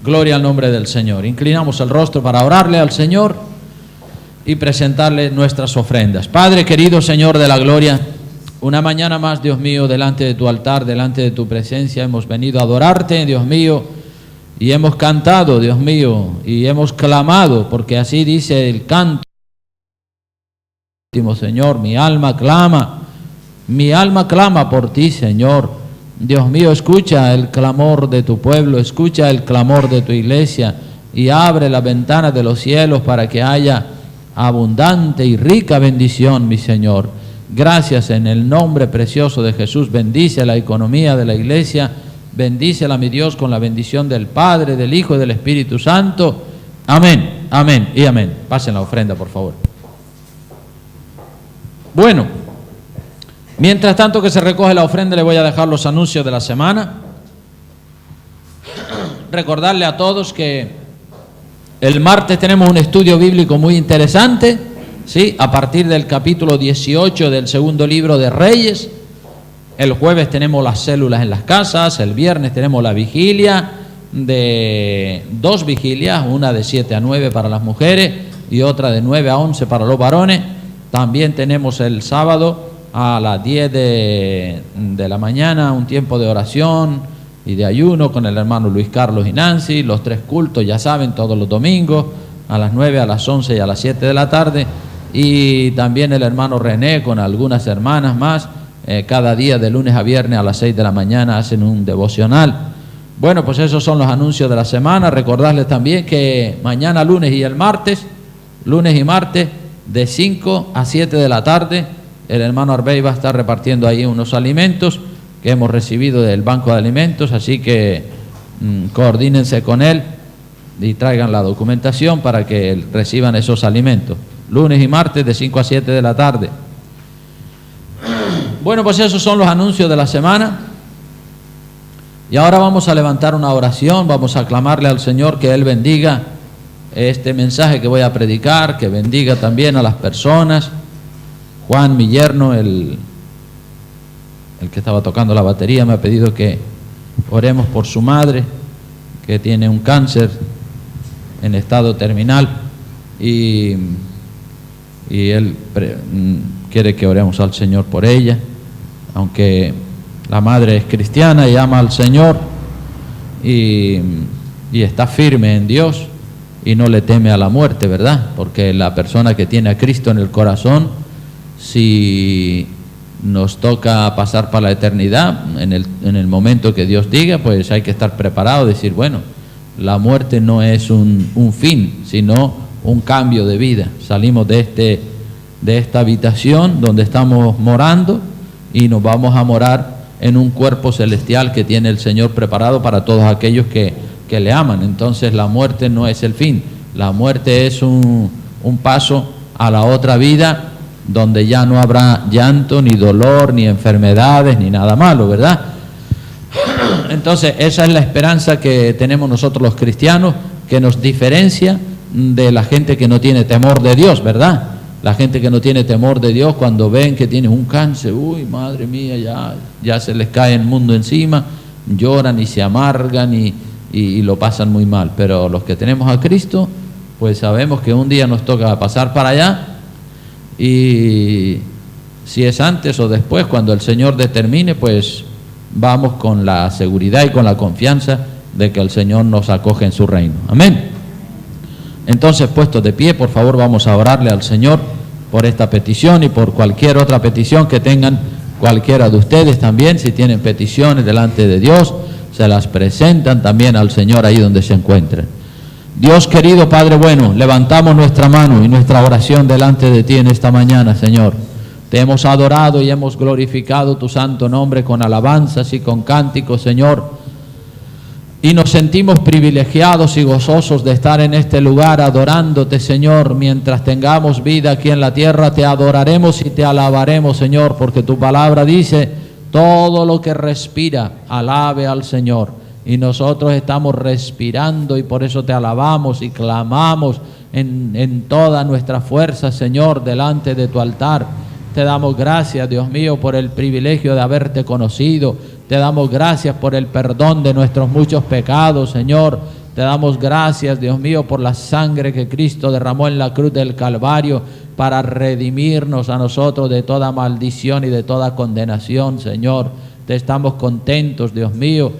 Gloria al nombre del Señor. Inclinamos el rostro para orarle al Señor y presentarle nuestras ofrendas. Padre querido, Señor de la gloria, una mañana más, Dios mío, delante de tu altar, delante de tu presencia, hemos venido a adorarte, Dios mío, y hemos cantado, Dios mío, y hemos clamado, porque así dice el canto. Señor, mi alma clama por ti, Señor. Dios mío, escucha el clamor de tu pueblo, escucha el clamor de tu iglesia y abre la ventana de los cielos para que haya abundante y rica bendición, mi Señor. Gracias en el nombre precioso de Jesús. Bendice la economía de la iglesia, bendícela, mi Dios, con la bendición del Padre, del Hijo y del Espíritu Santo. Amén, amén y amén. Pasen la ofrenda, por favor. Bueno, mientras tanto que se recoge la ofrenda, le voy a dejar los anuncios de la semana. Recordarle a todos que el martes tenemos un estudio bíblico muy interesante, ¿sí? A partir del capítulo 18 del segundo libro de Reyes. El jueves tenemos las células en las casas, el viernes tenemos la vigilia, de 2 vigilias, una de 7 a 9 para las mujeres y otra de 9 a 11 para los varones. También tenemos el sábado a las 10 de la mañana un tiempo de oración y de ayuno con el hermano Luis Carlos y Nancy, los 3 cultos, ya saben, todos los domingos, a las 9, a las 11 y a las 7 de la tarde, y también el hermano René con algunas hermanas más, cada día de lunes a viernes a las 6 de la mañana hacen un devocional. Bueno, pues esos son los anuncios de la semana. Recordarles también que mañana lunes y martes, de 5 a 7 de la tarde, el hermano Arbey va a estar repartiendo ahí unos alimentos que hemos recibido del Banco de Alimentos, así que coordínense con él y traigan la documentación para que reciban esos alimentos. Lunes y martes de 5 a 7 de la tarde. Bueno, pues esos son los anuncios de la semana. Y ahora vamos a levantar una oración, vamos a clamarle al Señor que Él bendiga este mensaje que voy a predicar, que bendiga también a las personas. Juan, mi yerno, el que estaba tocando la batería, me ha pedido que oremos por su madre, que tiene un cáncer en estado terminal, y él quiere que oremos al Señor por ella, aunque la madre es cristiana y ama al Señor y está firme en Dios y no le teme a la muerte, ¿verdad? Porque la persona que tiene a Cristo en el corazón, si nos toca pasar para la eternidad, en el momento que Dios diga, pues hay que estar preparado, decir, bueno, la muerte no es un fin, sino un cambio de vida. Salimos de esta habitación donde estamos morando y nos vamos a morar en un cuerpo celestial que tiene el Señor preparado para todos aquellos que le aman. Entonces la muerte no es el fin, la muerte es un paso a la otra vida donde ya no habrá llanto, ni dolor, ni enfermedades, ni nada malo, ¿verdad? Entonces esa es la esperanza que tenemos nosotros los cristianos, que nos diferencia de la gente que no tiene temor de Dios, ¿verdad? La gente que no tiene temor de Dios, cuando ven que tienen un cáncer, uy, madre mía, ya se les cae el mundo encima, lloran y se amargan y lo pasan muy mal. Pero los que tenemos a Cristo, pues sabemos que un día nos toca pasar para allá, y si es antes o después, cuando el Señor determine, pues vamos con la seguridad y con la confianza de que el Señor nos acoge en su reino. Amén. Entonces, puestos de pie, por favor, vamos a orarle al Señor por esta petición y por cualquier otra petición que tengan cualquiera de ustedes también. Si tienen peticiones delante de Dios, se las presentan también al Señor ahí donde se encuentren. Dios querido, Padre bueno, levantamos nuestra mano y nuestra oración delante de ti en esta mañana, Señor. Te hemos adorado y hemos glorificado tu santo nombre con alabanzas y con cánticos, Señor. Y nos sentimos privilegiados y gozosos de estar en este lugar adorándote, Señor. Mientras tengamos vida aquí en la tierra, te adoraremos y te alabaremos, Señor, porque tu palabra dice, todo lo que respira, alabe al Señor. Y nosotros estamos respirando y por eso te alabamos y clamamos en toda nuestra fuerza, Señor, delante de tu altar. Te damos gracias, Dios mío, por el privilegio de haberte conocido. Te damos gracias por el perdón de nuestros muchos pecados, Señor. Te damos gracias, Dios mío, por la sangre que Cristo derramó en la cruz del Calvario para redimirnos a nosotros de toda maldición y de toda condenación, Señor. Te estamos contentos, Dios mío,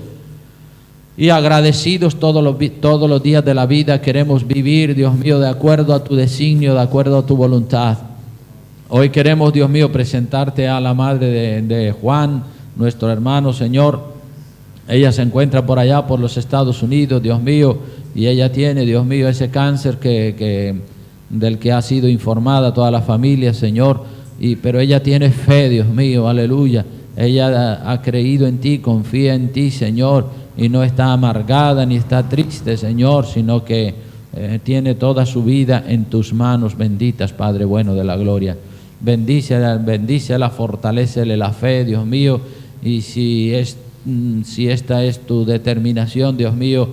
y agradecidos todos los días de la vida. Queremos vivir, Dios mío, de acuerdo a tu designio, de acuerdo a tu voluntad. Hoy queremos, Dios mío, presentarte a la madre de Juan, nuestro hermano, Señor. Ella se encuentra por allá, por los Estados Unidos, Dios mío, y ella tiene, Dios mío, ese cáncer del que ha sido informada toda la familia, Señor. Pero ella tiene fe, Dios mío, aleluya. Ella ha creído en ti, confía en ti, Señor, y no está amargada ni está triste, Señor, sino que tiene toda su vida en tus manos benditas, Padre bueno de la gloria. Bendícela, fortalécele la fe, Dios mío, y si esta es tu determinación, Dios mío,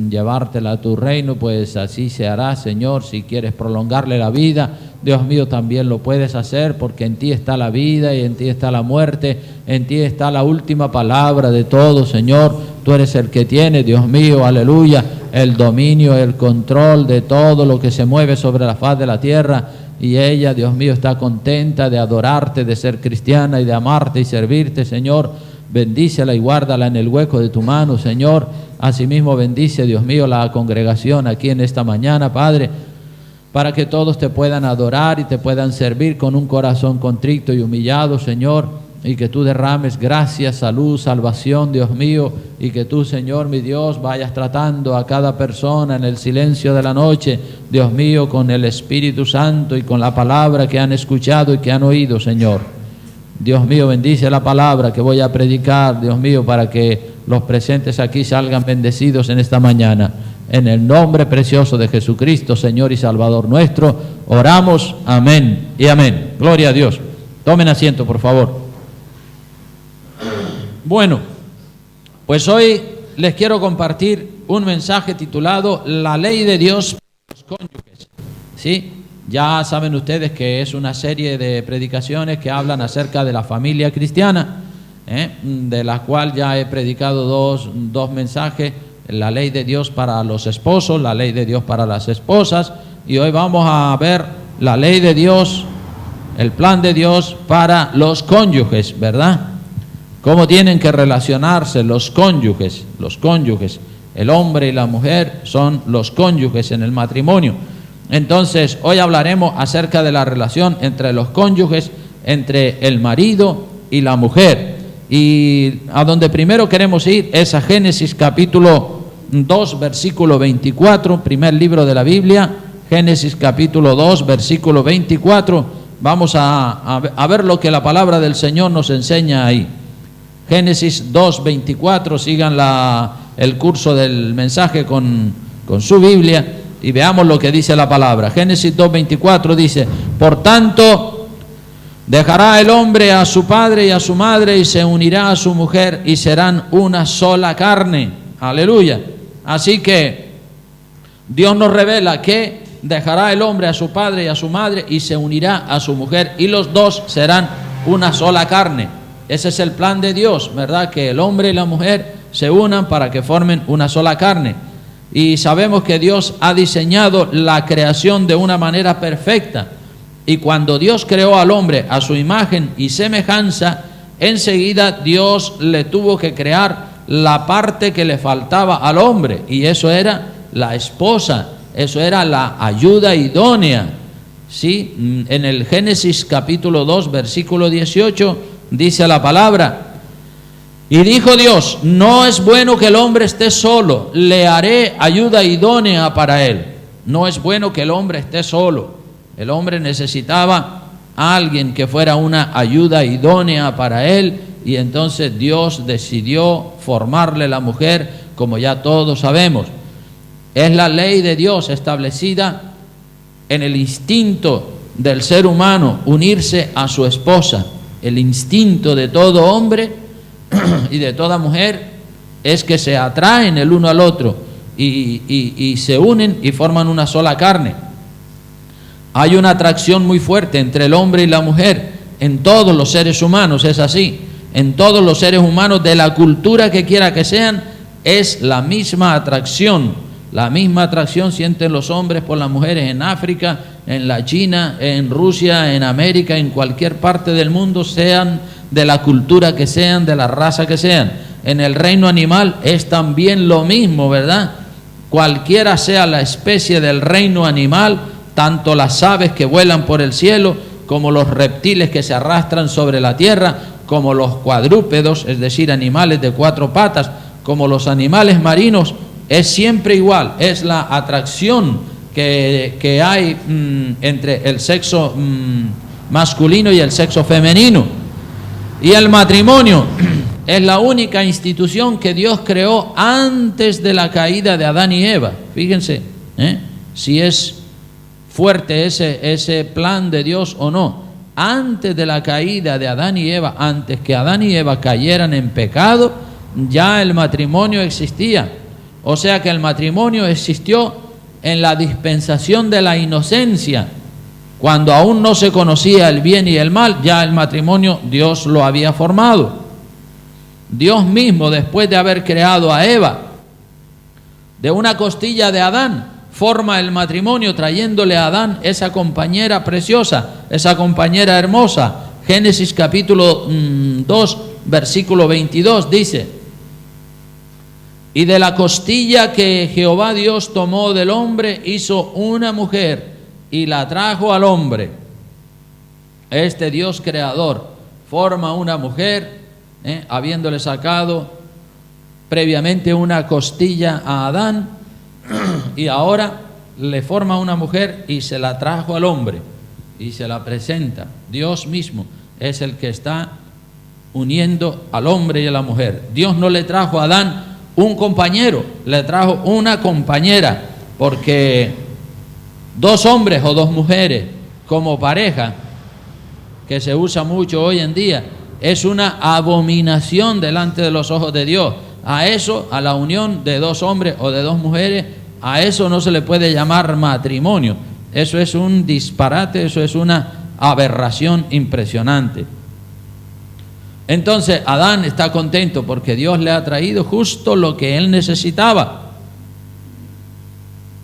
llevártela a tu reino, pues así se hará, Señor. Si quieres prolongarle la vida, Dios mío, también lo puedes hacer, porque en ti está la vida y en ti está la muerte, en ti está la última palabra de todo, Señor. Tú eres el que tiene, Dios mío, aleluya, el dominio, el control de todo lo que se mueve sobre la faz de la tierra. Y ella, Dios mío, está contenta de adorarte, de ser cristiana y de amarte y servirte, Señor. Bendícela y guárdala en el hueco de tu mano, Señor. Asimismo bendice, Dios mío, la congregación aquí en esta mañana, Padre, para que todos te puedan adorar y te puedan servir con un corazón contrito y humillado, Señor, y que tú derrames gracia, salud, salvación, Dios mío, y que tú, Señor, mi Dios, vayas tratando a cada persona en el silencio de la noche, Dios mío, con el Espíritu Santo y con la palabra que han escuchado y que han oído, Señor. Dios mío, bendice la palabra que voy a predicar, Dios mío, para que los presentes aquí salgan bendecidos en esta mañana. En el nombre precioso de Jesucristo, Señor y Salvador nuestro, oramos, amén y amén. Gloria a Dios. Tomen asiento, por favor. Bueno, pues hoy les quiero compartir un mensaje titulado La ley de Dios para los cónyuges. ¿Sí? Ya saben ustedes que es una serie de predicaciones que hablan acerca de la familia cristiana, de la cual ya he predicado dos mensajes: la ley de Dios para los esposos, la ley de Dios para las esposas, y hoy vamos a ver la ley de Dios, el plan de Dios para los cónyuges, ¿verdad? Cómo tienen que relacionarse los cónyuges, el hombre y la mujer son los cónyuges en el matrimonio. Entonces, hoy hablaremos acerca de la relación entre los cónyuges, entre el marido y la mujer. Y a donde primero queremos ir es a Génesis capítulo 2, versículo 24, primer libro de la Biblia, Génesis capítulo 2, versículo 24. Vamos a ver lo que la palabra del Señor nos enseña ahí. Génesis 2, 24, sigan el curso del mensaje con su Biblia. Y veamos lo que dice la palabra. Génesis 2:24 dice: por tanto, dejará el hombre a su padre y a su madre y se unirá a su mujer y serán una sola carne. Aleluya. Así que Dios nos revela que dejará el hombre a su padre y a su madre y se unirá a su mujer y los dos serán una sola carne. Ese es el plan de Dios, ¿verdad? Que el hombre y la mujer se unan para que formen una sola carne. Y sabemos que Dios ha diseñado la creación de una manera perfecta. Y cuando Dios creó al hombre a su imagen y semejanza, enseguida Dios le tuvo que crear la parte que le faltaba al hombre. Y eso era la esposa, eso era la ayuda idónea. ¿Sí? En el Génesis capítulo 2, versículo 18, dice la palabra: y dijo Dios, no es bueno que el hombre esté solo, le haré ayuda idónea para él. No es bueno que el hombre esté solo. El hombre necesitaba a alguien que fuera una ayuda idónea para él, y entonces Dios decidió formarle la mujer, como ya todos sabemos. Es la ley de Dios establecida en el instinto del ser humano, unirse a su esposa. El instinto de todo hombre y de toda mujer es que se atraen el uno al otro y se unen y forman una sola carne. Hay una atracción muy fuerte entre el hombre y la mujer en todos los seres humanos, es así. En todos los seres humanos de la cultura que quiera que sean, es la misma atracción La misma atracción sienten los hombres por las mujeres en África, en la China, en Rusia, en América, en cualquier parte del mundo, sean de la cultura que sean, de la raza que sean. En el reino animal es también lo mismo, ¿verdad? Cualquiera sea la especie del reino animal, tanto las aves que vuelan por el cielo, como los reptiles que se arrastran sobre la tierra, como los cuadrúpedos, es decir, animales de 4 patas, como los animales marinos, es siempre igual, es la atracción que hay entre el sexo masculino y el sexo femenino. Y el matrimonio es la única institución que Dios creó antes de la caída de Adán y Eva. Fíjense, si es fuerte ese plan de Dios o no. Antes de la caída de Adán y Eva, antes que Adán y Eva cayeran en pecado, ya el matrimonio existía. O sea que el matrimonio existió en la dispensación de la inocencia. Cuando aún no se conocía el bien y el mal, ya el matrimonio Dios lo había formado. Dios mismo, después de haber creado a Eva, de una costilla de Adán, forma el matrimonio trayéndole a Adán esa compañera preciosa, esa compañera hermosa. Génesis capítulo 2, versículo 22 dice: y de la costilla que Jehová Dios tomó del hombre, hizo una mujer y la trajo al hombre. Este Dios creador forma una mujer, habiéndole sacado previamente una costilla a Adán, y ahora le forma una mujer y se la trajo al hombre y se la presenta. Dios mismo es el que está uniendo al hombre y a la mujer. Dios no le trajo a Adán un compañero, le trajo una compañera, porque 2 hombres o 2 mujeres como pareja, que se usa mucho hoy en día, es una abominación delante de los ojos de Dios. A eso, a la unión de 2 hombres o de 2 mujeres, a eso no se le puede llamar matrimonio. Eso es un disparate, eso es una aberración impresionante. Entonces Adán está contento porque Dios le ha traído justo lo que él necesitaba.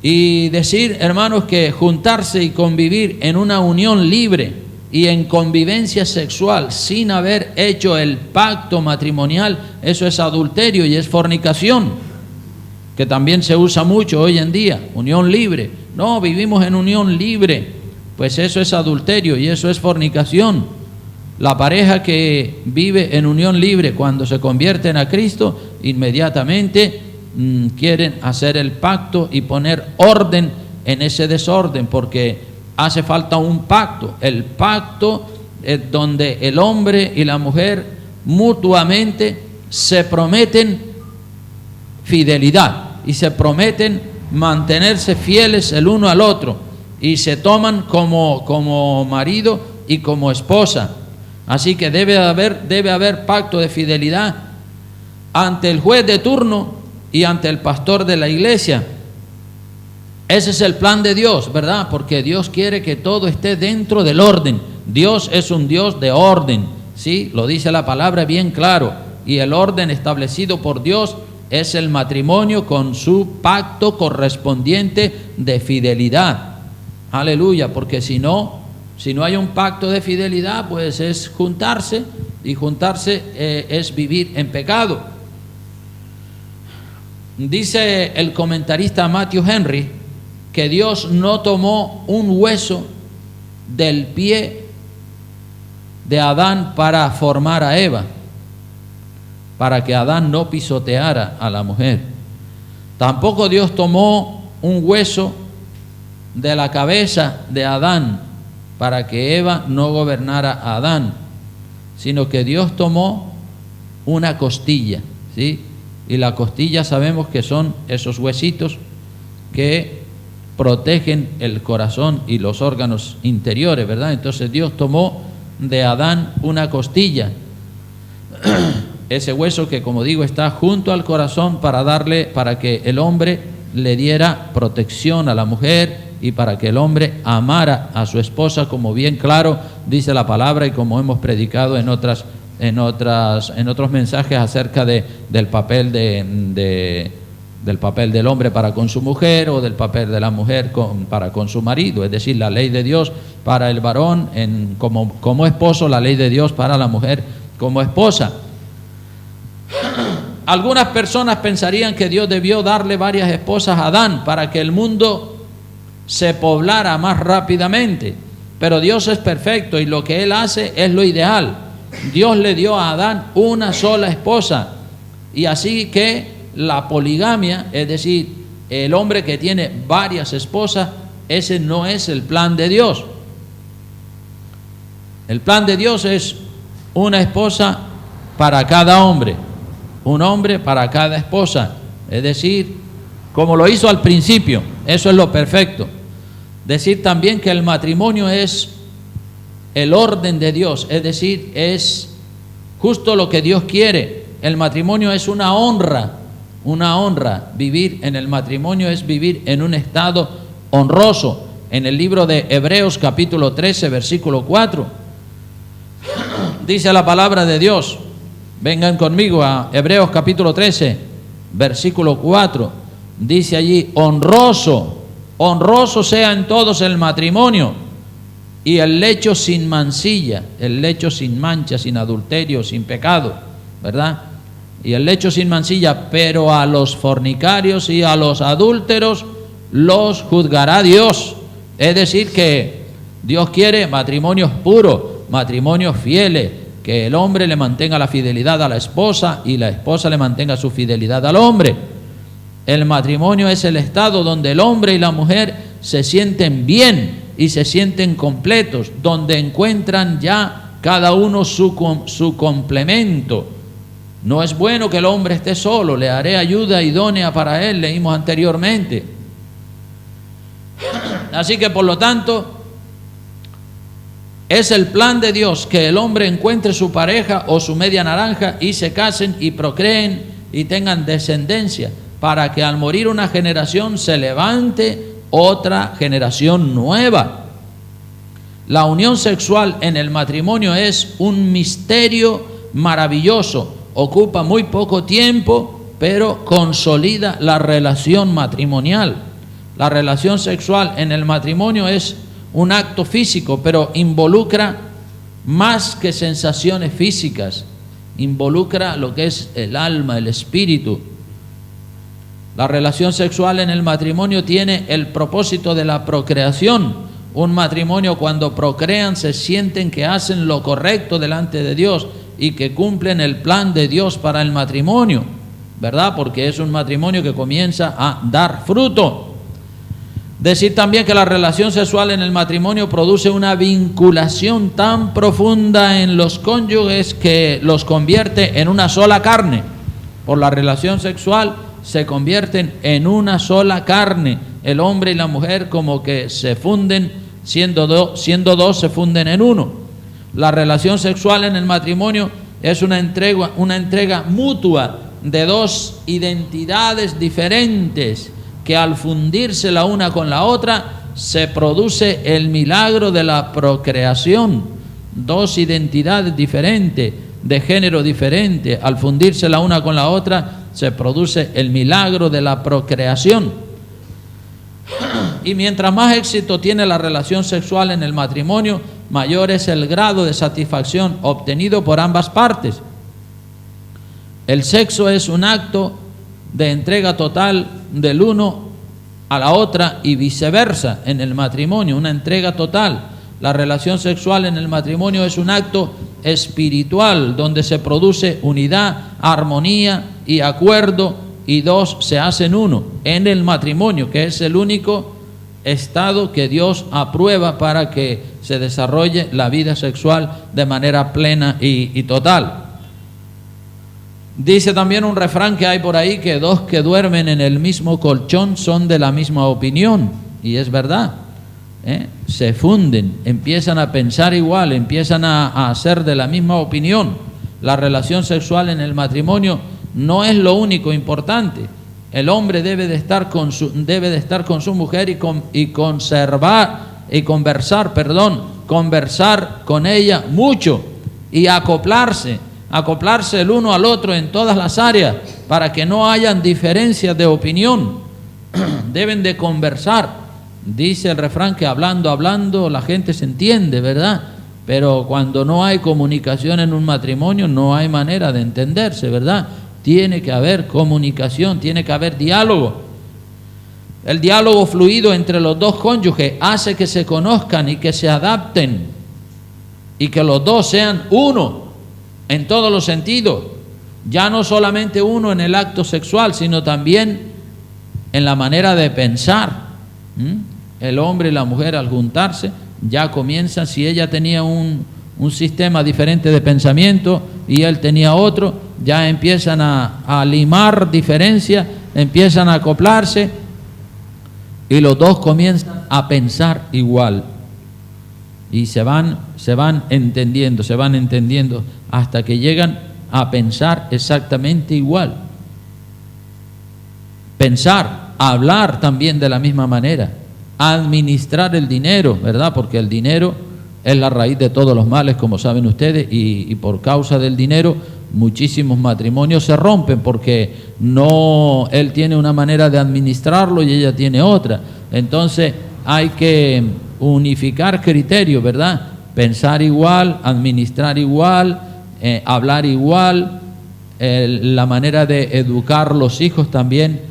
Y decir, hermanos, que juntarse y convivir en una unión libre y en convivencia sexual sin haber hecho el pacto matrimonial, eso es adulterio y es fornicación, que también se usa mucho hoy en día. Unión libre, no, vivimos en unión libre, pues eso es adulterio y eso es fornicación. La pareja que vive en unión libre, cuando se convierten a Cristo, inmediatamente quieren hacer el pacto y poner orden en ese desorden, porque hace falta un pacto. El pacto es donde el hombre y la mujer mutuamente se prometen fidelidad y se prometen mantenerse fieles el uno al otro y se toman como marido y como esposa. Así que debe haber pacto de fidelidad ante el juez de turno y ante el pastor de la iglesia. Ese es el plan de Dios, ¿verdad? Porque Dios quiere que todo esté dentro del orden. Dios es un Dios de orden, ¿sí? Lo dice la palabra bien claro. Y el orden establecido por Dios es el matrimonio con su pacto correspondiente de fidelidad. Aleluya, porque si no hay un pacto de fidelidad, pues es juntarse, y juntarse es vivir en pecado. Dice el comentarista Matthew Henry que Dios no tomó un hueso del pie de Adán para formar a Eva, para que Adán no pisoteara a la mujer. Tampoco Dios tomó un hueso de la cabeza de Adán para que Eva no gobernara a Adán, sino que Dios tomó una costilla, ¿sí? Y la costilla sabemos que son esos huesitos que protegen el corazón y los órganos interiores, ¿verdad? Entonces Dios tomó de Adán una costilla, ese hueso que, como digo, está junto al corazón para que el hombre le diera protección a la mujer y para que el hombre amara a su esposa, como bien claro dice la palabra y como hemos predicado en otros mensajes acerca del papel de del papel del hombre para con su mujer o del papel de la mujer para con su marido, es decir, la ley de Dios para el varón como esposo, la ley de Dios para la mujer como esposa. Algunas personas pensarían que Dios debió darle varias esposas a Adán para que el mundo se poblara más rápidamente, pero Dios es perfecto y lo que Él hace es lo ideal. Dios le dio a Adán una sola esposa, y así que la poligamia, es decir, el hombre que tiene varias esposas, ese no es el plan de Dios. El plan de Dios es una esposa para cada hombre, un hombre para cada esposa, es decir, como lo hizo al principio. Eso es lo perfecto. Decir también que el matrimonio es el orden de Dios, es decir, es justo lo que Dios quiere. El matrimonio es una honra. Vivir en el matrimonio es vivir en un estado honroso. En el libro de Hebreos capítulo 13 versículo 4 dice la palabra de Dios, vengan conmigo a Hebreos capítulo 13 versículo 4, dice allí: honroso sea en todos el matrimonio y el lecho sin mancilla, el lecho sin mancha, sin adulterio, sin pecado, ¿verdad? Y el lecho sin mancilla, pero a los fornicarios y a los adúlteros los juzgará Dios. Es decir, que Dios quiere matrimonios puros, matrimonios fieles, que el hombre le mantenga la fidelidad a la esposa y la esposa le mantenga su fidelidad al hombre. El matrimonio es el estado donde el hombre y la mujer se sienten bien y se sienten completos, donde encuentran ya cada uno su complemento. No es bueno que el hombre esté solo, le haré ayuda idónea para él, leímos anteriormente. Así que por lo tanto, es el plan de Dios que el hombre encuentre su pareja o su media naranja y se casen y procreen y tengan descendencia, para que al morir una generación se levante otra generación nueva. La unión sexual en el matrimonio es un misterio maravilloso. Ocupa muy poco tiempo, pero consolida la relación matrimonial. La relación sexual en el matrimonio es un acto físico, pero involucra más que sensaciones físicas. Involucra lo que es el alma, el espíritu. La relación sexual en el matrimonio tiene el propósito de la procreación. Un matrimonio, cuando procrean, se sienten que hacen lo correcto delante de Dios y que cumplen el plan de Dios para el matrimonio, ¿verdad? Porque es un matrimonio que comienza a dar fruto. Decir también que la relación sexual en el matrimonio produce una vinculación tan profunda en los cónyuges que los convierte en una sola carne. Por la relación sexual se convierten en una sola carne. El hombre y la mujer como que se funden, siendo dos se funden en uno. La relación sexual en el matrimonio es una entrega mutua de dos identidades diferentes, que al fundirse la una con la otra se produce el milagro de la procreación. Dos identidades diferentes, de género diferente, al fundirse la una con la otra se produce el milagro de la procreación. Y mientras más éxito tiene la relación sexual en el matrimonio, mayor es el grado de satisfacción obtenido por ambas partes. El sexo es un acto de entrega total del uno a la otra y viceversa en el matrimonio, una entrega total. La relación sexual en el matrimonio es un acto espiritual donde se produce unidad, armonía y acuerdo, y dos se hacen uno en el matrimonio, que es el único estado que Dios aprueba para que se desarrolle la vida sexual de manera plena y total. Dice también un refrán que hay por ahí, que dos que duermen en el mismo colchón son de la misma opinión, y es verdad. Se funden, empiezan a pensar igual, empiezan a ser de la misma opinión. La relación sexual en el matrimonio no es lo único importante. El hombre debe de estar con su mujer y conversar con ella mucho y acoplarse el uno al otro en todas las áreas, para que no hayan diferencias de opinión. Deben de conversar. Dice el refrán que hablando la gente se entiende, ¿verdad? Pero cuando no hay comunicación en un matrimonio, no hay manera de entenderse, ¿verdad? Tiene que haber comunicación, tiene que haber diálogo. El diálogo fluido entre los dos cónyuges hace que se conozcan y que se adapten y que los dos sean uno en todos los sentidos. Ya no solamente uno en el acto sexual, sino también en la manera de pensar. El hombre y la mujer al juntarse ya comienzan, si ella tenía un sistema diferente de pensamiento y él tenía otro, ya empiezan a limar diferencias, empiezan a acoplarse y los dos comienzan a pensar igual y se van entendiendo hasta que llegan a pensar exactamente igual. Pensar, hablar también de la misma manera, administrar el dinero, ¿verdad? Porque el dinero es la raíz de todos los males, como saben ustedes, y por causa del dinero muchísimos matrimonios se rompen porque él tiene una manera de administrarlo y ella tiene otra. Entonces hay que unificar criterios, ¿verdad? Pensar igual, administrar igual, hablar igual, la manera de educar los hijos también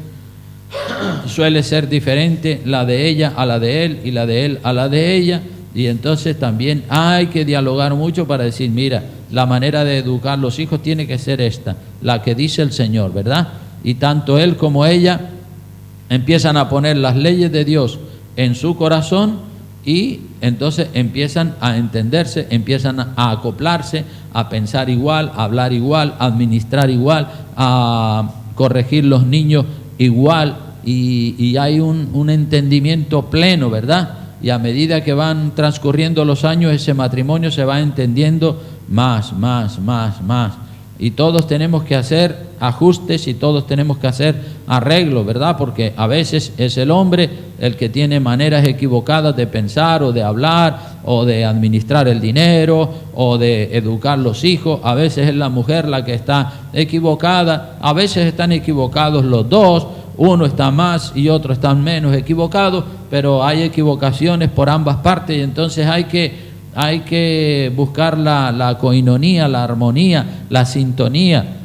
suele ser diferente, la de ella a la de él y la de él a la de ella, y entonces también hay que dialogar mucho para decir, mira, la manera de educar los hijos tiene que ser esta, la que dice el Señor, ¿verdad? Y tanto él como ella empiezan a poner las leyes de Dios en su corazón y entonces empiezan a entenderse, empiezan a acoplarse, a pensar igual, a hablar igual, a administrar igual, a corregir los niños igual, y hay un entendimiento pleno, ¿verdad? Y a medida que van transcurriendo los años, ese matrimonio se va entendiendo más. Y todos tenemos que hacer ajustes y todos tenemos que hacer arreglos, ¿verdad? Porque a veces es el hombre el que tiene maneras equivocadas de pensar o de hablar o de administrar el dinero o de educar los hijos. A veces es la mujer la que está equivocada. A veces están equivocados los dos. Uno está más y otro está menos equivocado, pero hay equivocaciones por ambas partes y entonces hay que buscar la coinonía, la armonía, la sintonía.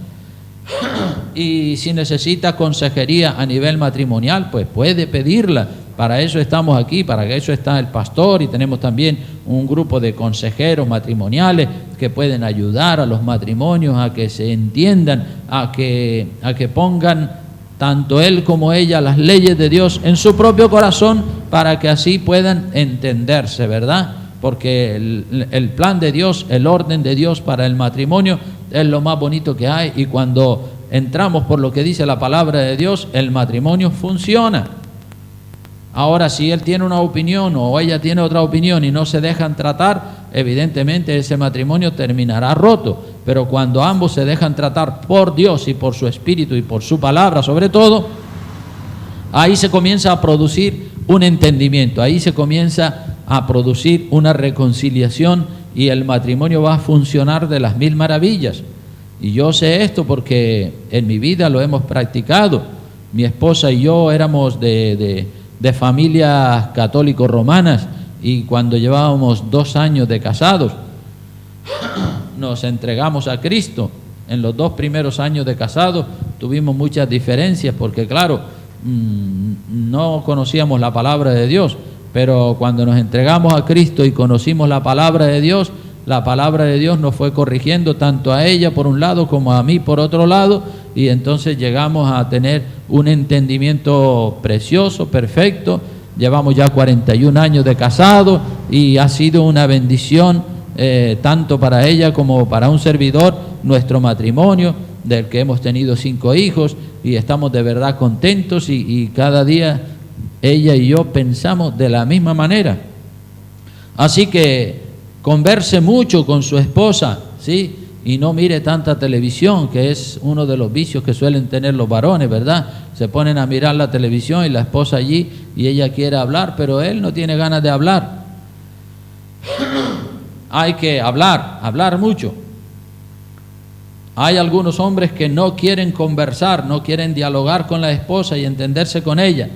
Y si necesita consejería a nivel matrimonial, pues puede pedirla. Para eso estamos aquí, para eso está el pastor, y tenemos también un grupo de consejeros matrimoniales que pueden ayudar a los matrimonios a que se entiendan, a que pongan tanto él como ella las leyes de Dios en su propio corazón para que así puedan entenderse, ¿verdad? Porque el plan de Dios, el orden de Dios para el matrimonio es lo más bonito que hay, y cuando entramos por lo que dice la palabra de Dios, el matrimonio funciona. Ahora, si él tiene una opinión o ella tiene otra opinión y no se dejan tratar, evidentemente ese matrimonio terminará roto. Pero cuando ambos se dejan tratar por Dios y por su Espíritu y por su palabra sobre todo, ahí se comienza a producir un entendimiento, ahí se comienza a producir una reconciliación y el matrimonio va a funcionar de las mil maravillas. Y yo sé esto porque en mi vida lo hemos practicado. Mi esposa y yo éramos de familias católico-romanas, y cuando llevábamos 2 años de casados nos entregamos a Cristo. En los 2 primeros años de casados tuvimos muchas diferencias porque claro, no conocíamos la palabra de Dios, pero cuando nos entregamos a Cristo y conocimos la palabra de Dios nos fue corrigiendo tanto a ella por un lado como a mí por otro lado, y entonces llegamos a tener un entendimiento precioso, perfecto. Llevamos ya 41 años de casados y ha sido una bendición tanto para ella como para un servidor nuestro matrimonio, del que hemos tenido 5 hijos, y estamos de verdad contentos, y cada día ella y yo pensamos de la misma manera. Así que converse mucho con su esposa, ¿sí? Y no mire tanta televisión, que es uno de los vicios que suelen tener los varones, ¿verdad? Se ponen a mirar la televisión y la esposa allí y ella quiere hablar, pero él no tiene ganas de hablar. Hay que hablar mucho. Hay algunos hombres que no quieren conversar, no quieren dialogar con la esposa y entenderse con ella,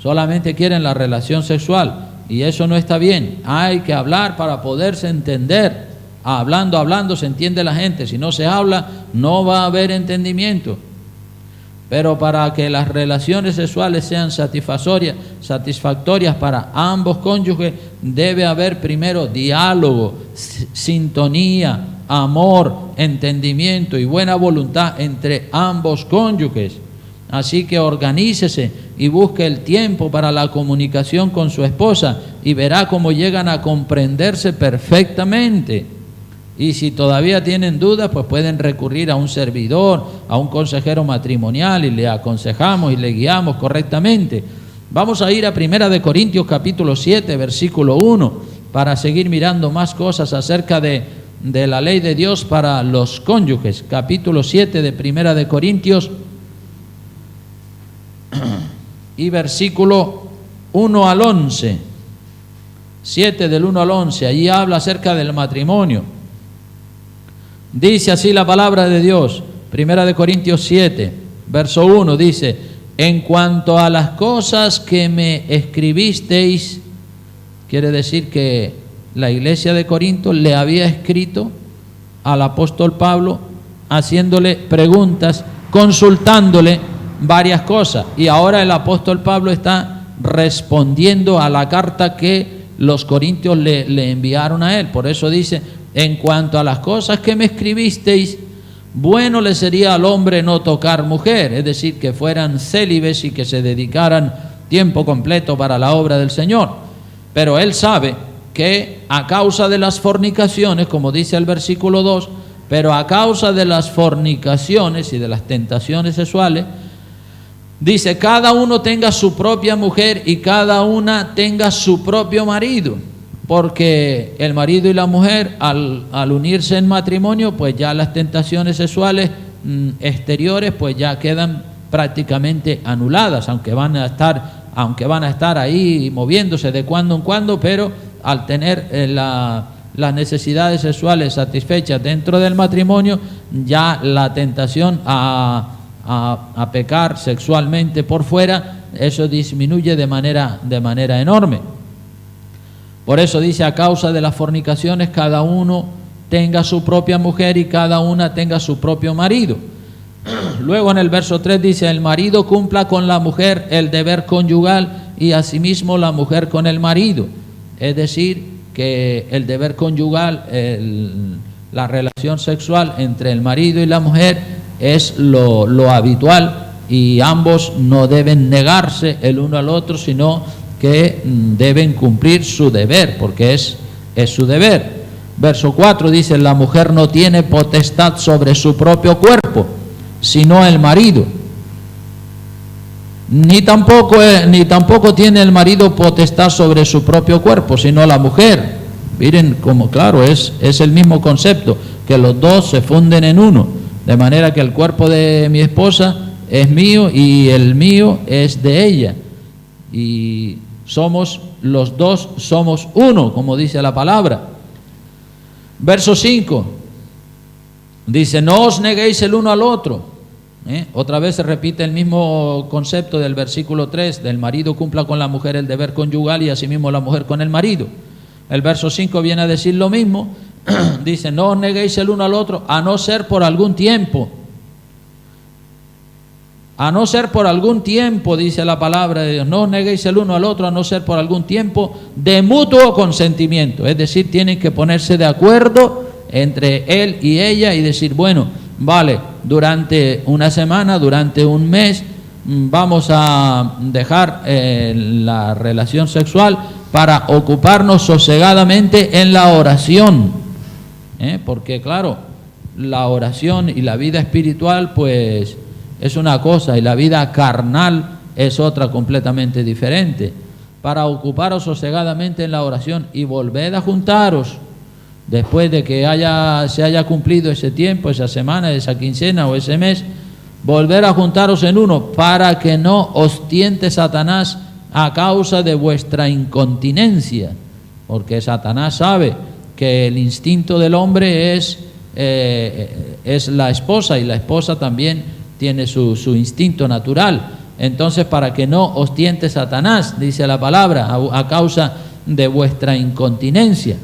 solamente quieren la relación sexual, y eso no está bien. Hay que hablar para poderse entender. Hablando se entiende la gente. Si no se habla, no va a haber entendimiento. Pero para que las relaciones sexuales sean satisfactorias para ambos cónyuges, debe haber primero diálogo, sintonía, amor, entendimiento y buena voluntad entre ambos cónyuges. Así que organícese y busque el tiempo para la comunicación con su esposa y verá cómo llegan a comprenderse perfectamente. Y si todavía tienen dudas, pues pueden recurrir a un servidor, a un consejero matrimonial, y le aconsejamos y le guiamos correctamente. Vamos a ir a 1 Corintios capítulo 7, versículo 1, para seguir mirando más cosas acerca de la ley de Dios para los cónyuges. Capítulo 7 de 1 Corintios y versículo 1 al 11. 7 del 1 al 11, allí habla acerca del matrimonio. Dice así la palabra de Dios, 1 Corintios 7, verso 1, dice: en cuanto a las cosas que me escribisteis, quiere decir que la iglesia de Corinto le había escrito al apóstol Pablo, haciéndole preguntas, consultándole varias cosas, y ahora el apóstol Pablo está respondiendo a la carta que los corintios le enviaron a él. Por eso dice: en cuanto a las cosas que me escribisteis, bueno le sería al hombre no tocar mujer, es decir, que fueran célibes y que se dedicaran tiempo completo para la obra del Señor. Pero él sabe que a causa de las fornicaciones, como dice el versículo 2, pero a causa de las fornicaciones y de las tentaciones sexuales, dice, cada uno tenga su propia mujer y cada una tenga su propio marido. Porque el marido y la mujer al unirse en matrimonio, pues ya las tentaciones sexuales exteriores pues ya quedan prácticamente anuladas, aunque van a estar ahí moviéndose de cuando en cuando, pero al tener las necesidades sexuales satisfechas dentro del matrimonio, ya la tentación a pecar sexualmente por fuera, eso disminuye de manera enorme. Por eso dice, a causa de las fornicaciones, cada uno tenga su propia mujer y cada una tenga su propio marido. Luego en el verso 3 dice, el marido cumpla con la mujer el deber conyugal y asimismo la mujer con el marido. Es decir, que el deber conyugal, la relación sexual entre el marido y la mujer es lo habitual, y ambos no deben negarse el uno al otro, sino que deben cumplir su deber, porque es su deber. Verso 4 dice, la mujer no tiene potestad sobre su propio cuerpo, sino el marido. Ni tampoco tiene el marido potestad sobre su propio cuerpo, sino la mujer. Miren como claro, es el mismo concepto, que los dos se funden en uno, de manera que el cuerpo de mi esposa es mío y el mío es de ella. Y los dos somos uno, como dice la palabra. Verso 5 dice, no os neguéis el uno al otro. Otra vez se repite el mismo concepto del versículo 3, del marido cumpla con la mujer el deber conyugal y asimismo la mujer con el marido. El verso 5 viene a decir lo mismo, dice, no os neguéis el uno al otro, a no ser por algún tiempo. A no ser por algún tiempo, dice la palabra de Dios, no os neguéis el uno al otro, a no ser por algún tiempo de mutuo consentimiento. Es decir, tienen que ponerse de acuerdo entre él y ella y decir, bueno, vale, durante una semana, durante un mes, vamos a dejar la relación sexual para ocuparnos sosegadamente en la oración. Porque claro, la oración y la vida espiritual pues es una cosa y la vida carnal es otra completamente diferente. Para ocuparos sosegadamente en la oración y volved a juntaros después de que se haya cumplido ese tiempo, esa semana, esa quincena o ese mes, volver a juntaros en uno, para que no os tiente Satanás a causa de vuestra incontinencia, porque Satanás sabe que el instinto del hombre es es la esposa, y la esposa también tiene su instinto natural. Entonces, para que no os tiente Satanás, dice la palabra, a causa de vuestra incontinencia.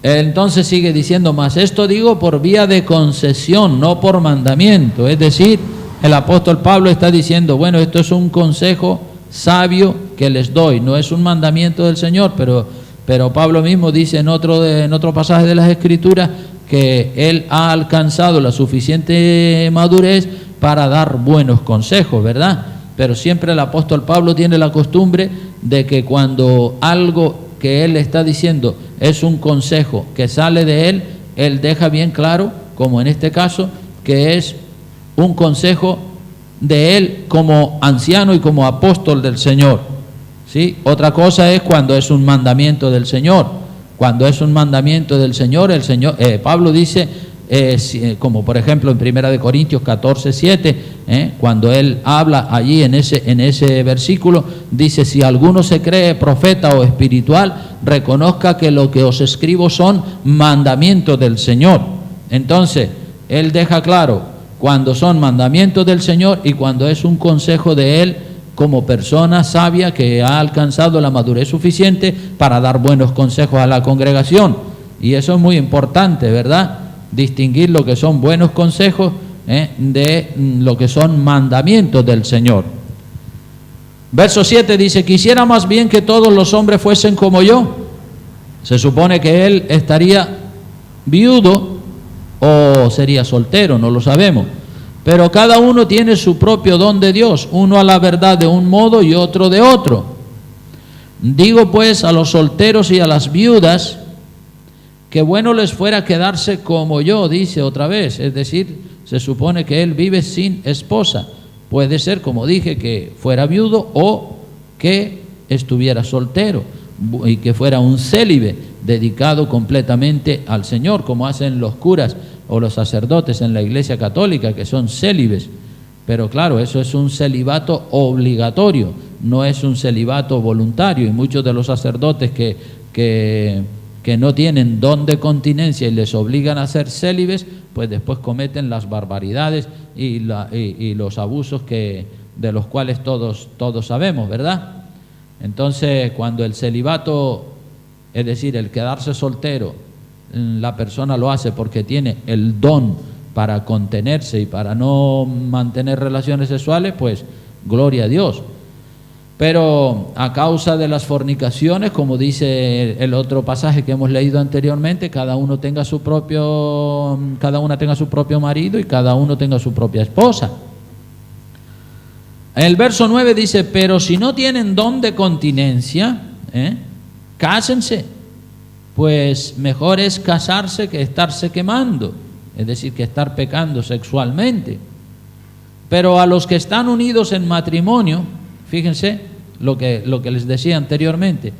Entonces sigue diciendo más, esto digo por vía de concesión, no por mandamiento. Es decir, el apóstol Pablo está diciendo, bueno, esto es un consejo sabio que les doy, no es un mandamiento del Señor, pero Pablo mismo dice en otro pasaje de las Escrituras que él ha alcanzado la suficiente madurez para dar buenos consejos, ¿verdad? Pero siempre el apóstol Pablo tiene la costumbre de que cuando algo que él está diciendo es un consejo que sale de él, él deja bien claro, como en este caso, que es un consejo de él como anciano y como apóstol del Señor, ¿sí? Otra cosa es cuando es un mandamiento del Señor. Cuando es un mandamiento del Señor, Pablo dice, como por ejemplo en 1 Corintios 14:7, cuando él habla allí en ese versículo, dice, si alguno se cree profeta o espiritual, reconozca que lo que os escribo son mandamientos del Señor. Entonces, él deja claro cuando son mandamientos del Señor y cuando es un consejo de él como persona sabia que ha alcanzado la madurez suficiente para dar buenos consejos a la congregación. Y eso es muy importante, ¿verdad? Distinguir lo que son buenos consejos de lo que son mandamientos del Señor. Verso 7 dice, quisiera más bien que todos los hombres fuesen como yo. Se supone que él estaría viudo o sería soltero, no lo sabemos. Pero cada uno tiene su propio don de Dios, uno a la verdad de un modo y otro de otro. Digo pues a los solteros y a las viudas, que bueno les fuera quedarse como yo, dice otra vez. Es decir, se supone que él vive sin esposa. Puede ser, como dije, que fuera viudo o que estuviera soltero y que fuera un célibe dedicado completamente al Señor, como hacen los curas o los sacerdotes en la Iglesia Católica, que son célibes. Pero claro, eso es un celibato obligatorio, no es un celibato voluntario, y muchos de los sacerdotes que no tienen don de continencia y les obligan a ser célibes, pues después cometen las barbaridades y los abusos de los cuales todos sabemos, ¿verdad? Entonces, cuando el celibato, es decir, el quedarse soltero, la persona lo hace porque tiene el don para contenerse y para no mantener relaciones sexuales, pues gloria a Dios. Pero a causa de las fornicaciones, como dice el otro pasaje que hemos leído anteriormente, cada una tenga su propio marido y cada uno tenga su propia esposa. En el verso 9 dice, pero si no tienen don de continencia, cásense, pues mejor es casarse que estarse quemando, es decir, que estar pecando sexualmente. Pero a los que están unidos en matrimonio, fíjense lo que les decía anteriormente,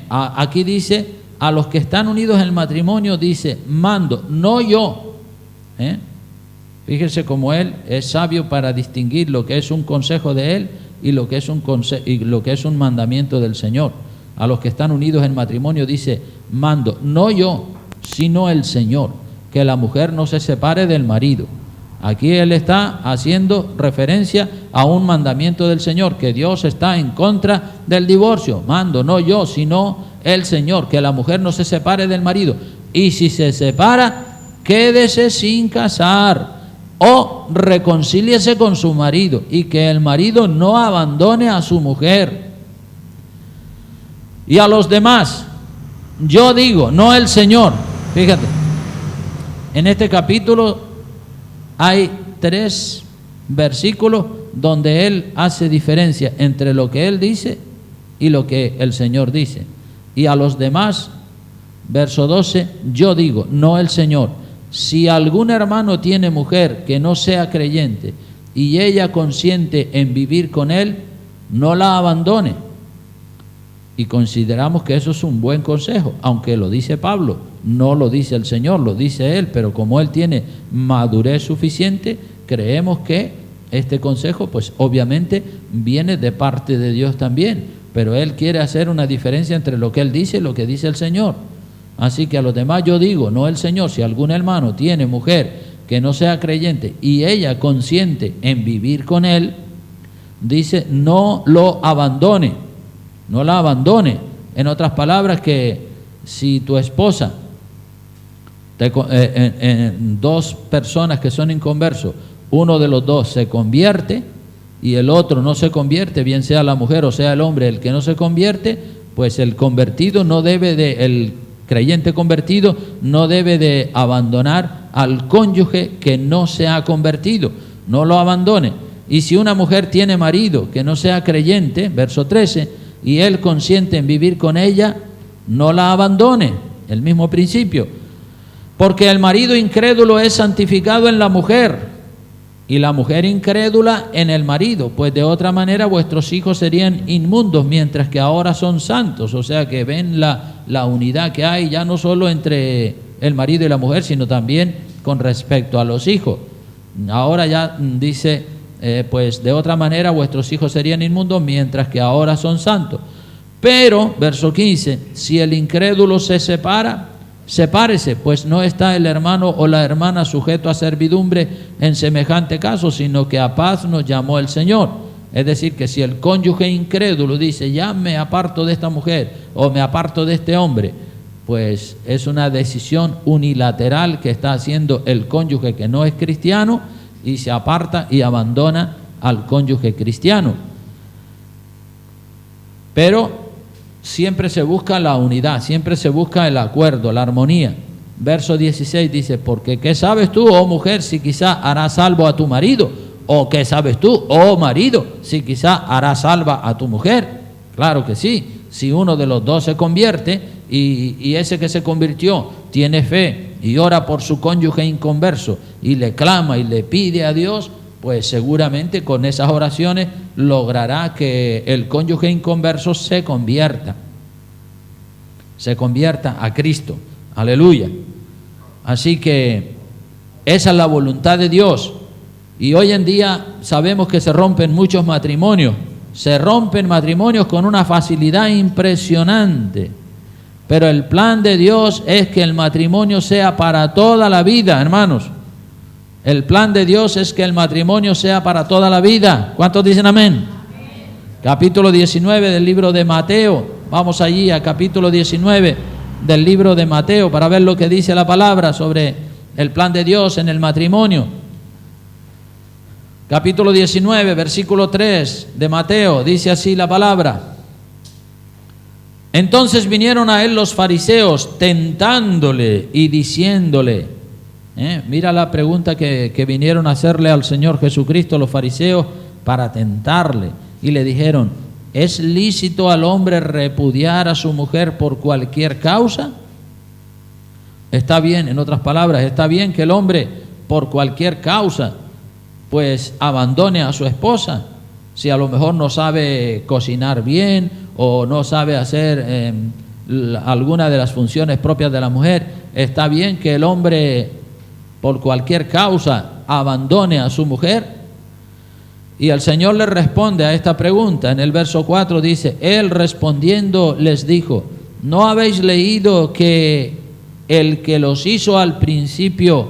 aquí dice, a los que están unidos en matrimonio, dice, mando, no yo. Fíjense cómo él es sabio para distinguir lo que es un consejo de él y lo que es un mandamiento del Señor. A los que están unidos en matrimonio dice, mando, no yo, sino el Señor, que la mujer no se separe del marido. Aquí él está haciendo referencia a un mandamiento del Señor, que Dios está en contra del divorcio. Mando, no yo, sino el Señor, que la mujer no se separe del marido. Y si se separa, quédese sin casar o reconcíliese con su marido, y que el marido no abandone a su mujer. Y a los demás, yo digo, no el Señor. Fíjate, en este capítulo hay 3 versículos donde él hace diferencia entre lo que él dice y lo que el Señor dice. Y a los demás, verso 12, yo digo, no el Señor. Si algún hermano tiene mujer que no sea creyente y ella consiente en vivir con él, no la abandone. Y consideramos que eso es un buen consejo, aunque lo dice Pablo, no lo dice el Señor, lo dice él, pero como él tiene madurez suficiente, creemos que este consejo, pues obviamente viene de parte de Dios también, pero él quiere hacer una diferencia entre lo que él dice y lo que dice el Señor. Así que a los demás yo digo, no el Señor, si algún hermano tiene mujer que no sea creyente y ella consiente en vivir con él, dice, no lo abandone, no la abandone. En otras palabras, que si tu esposa, dos personas que son inconversos, uno de los dos se convierte y el otro no se convierte, bien sea la mujer o sea el hombre el que no se convierte, pues el convertido no debe de, el creyente convertido no debe de abandonar al cónyuge que no se ha convertido, no lo abandone. Y si una mujer tiene marido que no sea creyente, verso 13, y él consiente en vivir con ella, no la abandone, el mismo principio, porque el marido incrédulo es santificado en la mujer y la mujer incrédula en el marido, pues de otra manera vuestros hijos serían inmundos, mientras que ahora son santos. O sea que ven la unidad que hay ya no solo entre el marido y la mujer, sino también con respecto a los hijos. Ahora ya dice, pues de otra manera vuestros hijos serían inmundos, mientras que ahora son santos. Pero, verso 15, si el incrédulo se separa, sepárese, pues no está el hermano o la hermana sujeto a servidumbre en semejante caso, sino que a paz nos llamó el Señor. Es decir, que si el cónyuge incrédulo dice, ya me aparto de esta mujer o me aparto de este hombre, pues es una decisión unilateral que está haciendo el cónyuge que no es cristiano y se aparta y abandona al cónyuge cristiano. Pero siempre se busca la unidad, siempre se busca el acuerdo, la armonía. Verso 16 dice, porque ¿qué sabes tú, oh mujer, si quizá harás salvo a tu marido? ¿O qué sabes tú, oh marido, si quizá harás salva a tu mujer? Claro que sí, si uno de los dos se convierte y ese que se convirtió tiene fe y ora por su cónyuge inconverso y le clama y le pide a Dios, pues seguramente con esas oraciones logrará que el cónyuge inconverso se convierta a Cristo. Aleluya. Así que esa es la voluntad de Dios. Y hoy en día sabemos que se rompen muchos matrimonios. Se rompen matrimonios con una facilidad impresionante. Pero el plan de Dios es que el matrimonio sea para toda la vida, hermanos. El plan de Dios es que el matrimonio sea para toda la vida. ¿Cuántos dicen amén? Amén. Capítulo 19 del libro de Mateo. Vamos allí a capítulo 19 del libro de Mateo para ver lo que dice la palabra sobre el plan de Dios en el matrimonio. Capítulo 19, versículo 3 de Mateo, dice así la palabra. Entonces vinieron a él los fariseos tentándole y diciéndole, mira la pregunta que vinieron a hacerle al Señor Jesucristo los fariseos para tentarle, y le dijeron, ¿es lícito al hombre repudiar a su mujer por cualquier causa? Está bien, en otras palabras, está bien que el hombre por cualquier causa pues abandone a su esposa, si a lo mejor no sabe cocinar bien o no sabe hacer alguna de las funciones propias de la mujer. Está bien que el hombre por cualquier causa abandone a su mujer. Y el Señor le responde a esta pregunta. En el verso 4 dice, él respondiendo les dijo, ¿no habéis leído que el que los hizo al principio,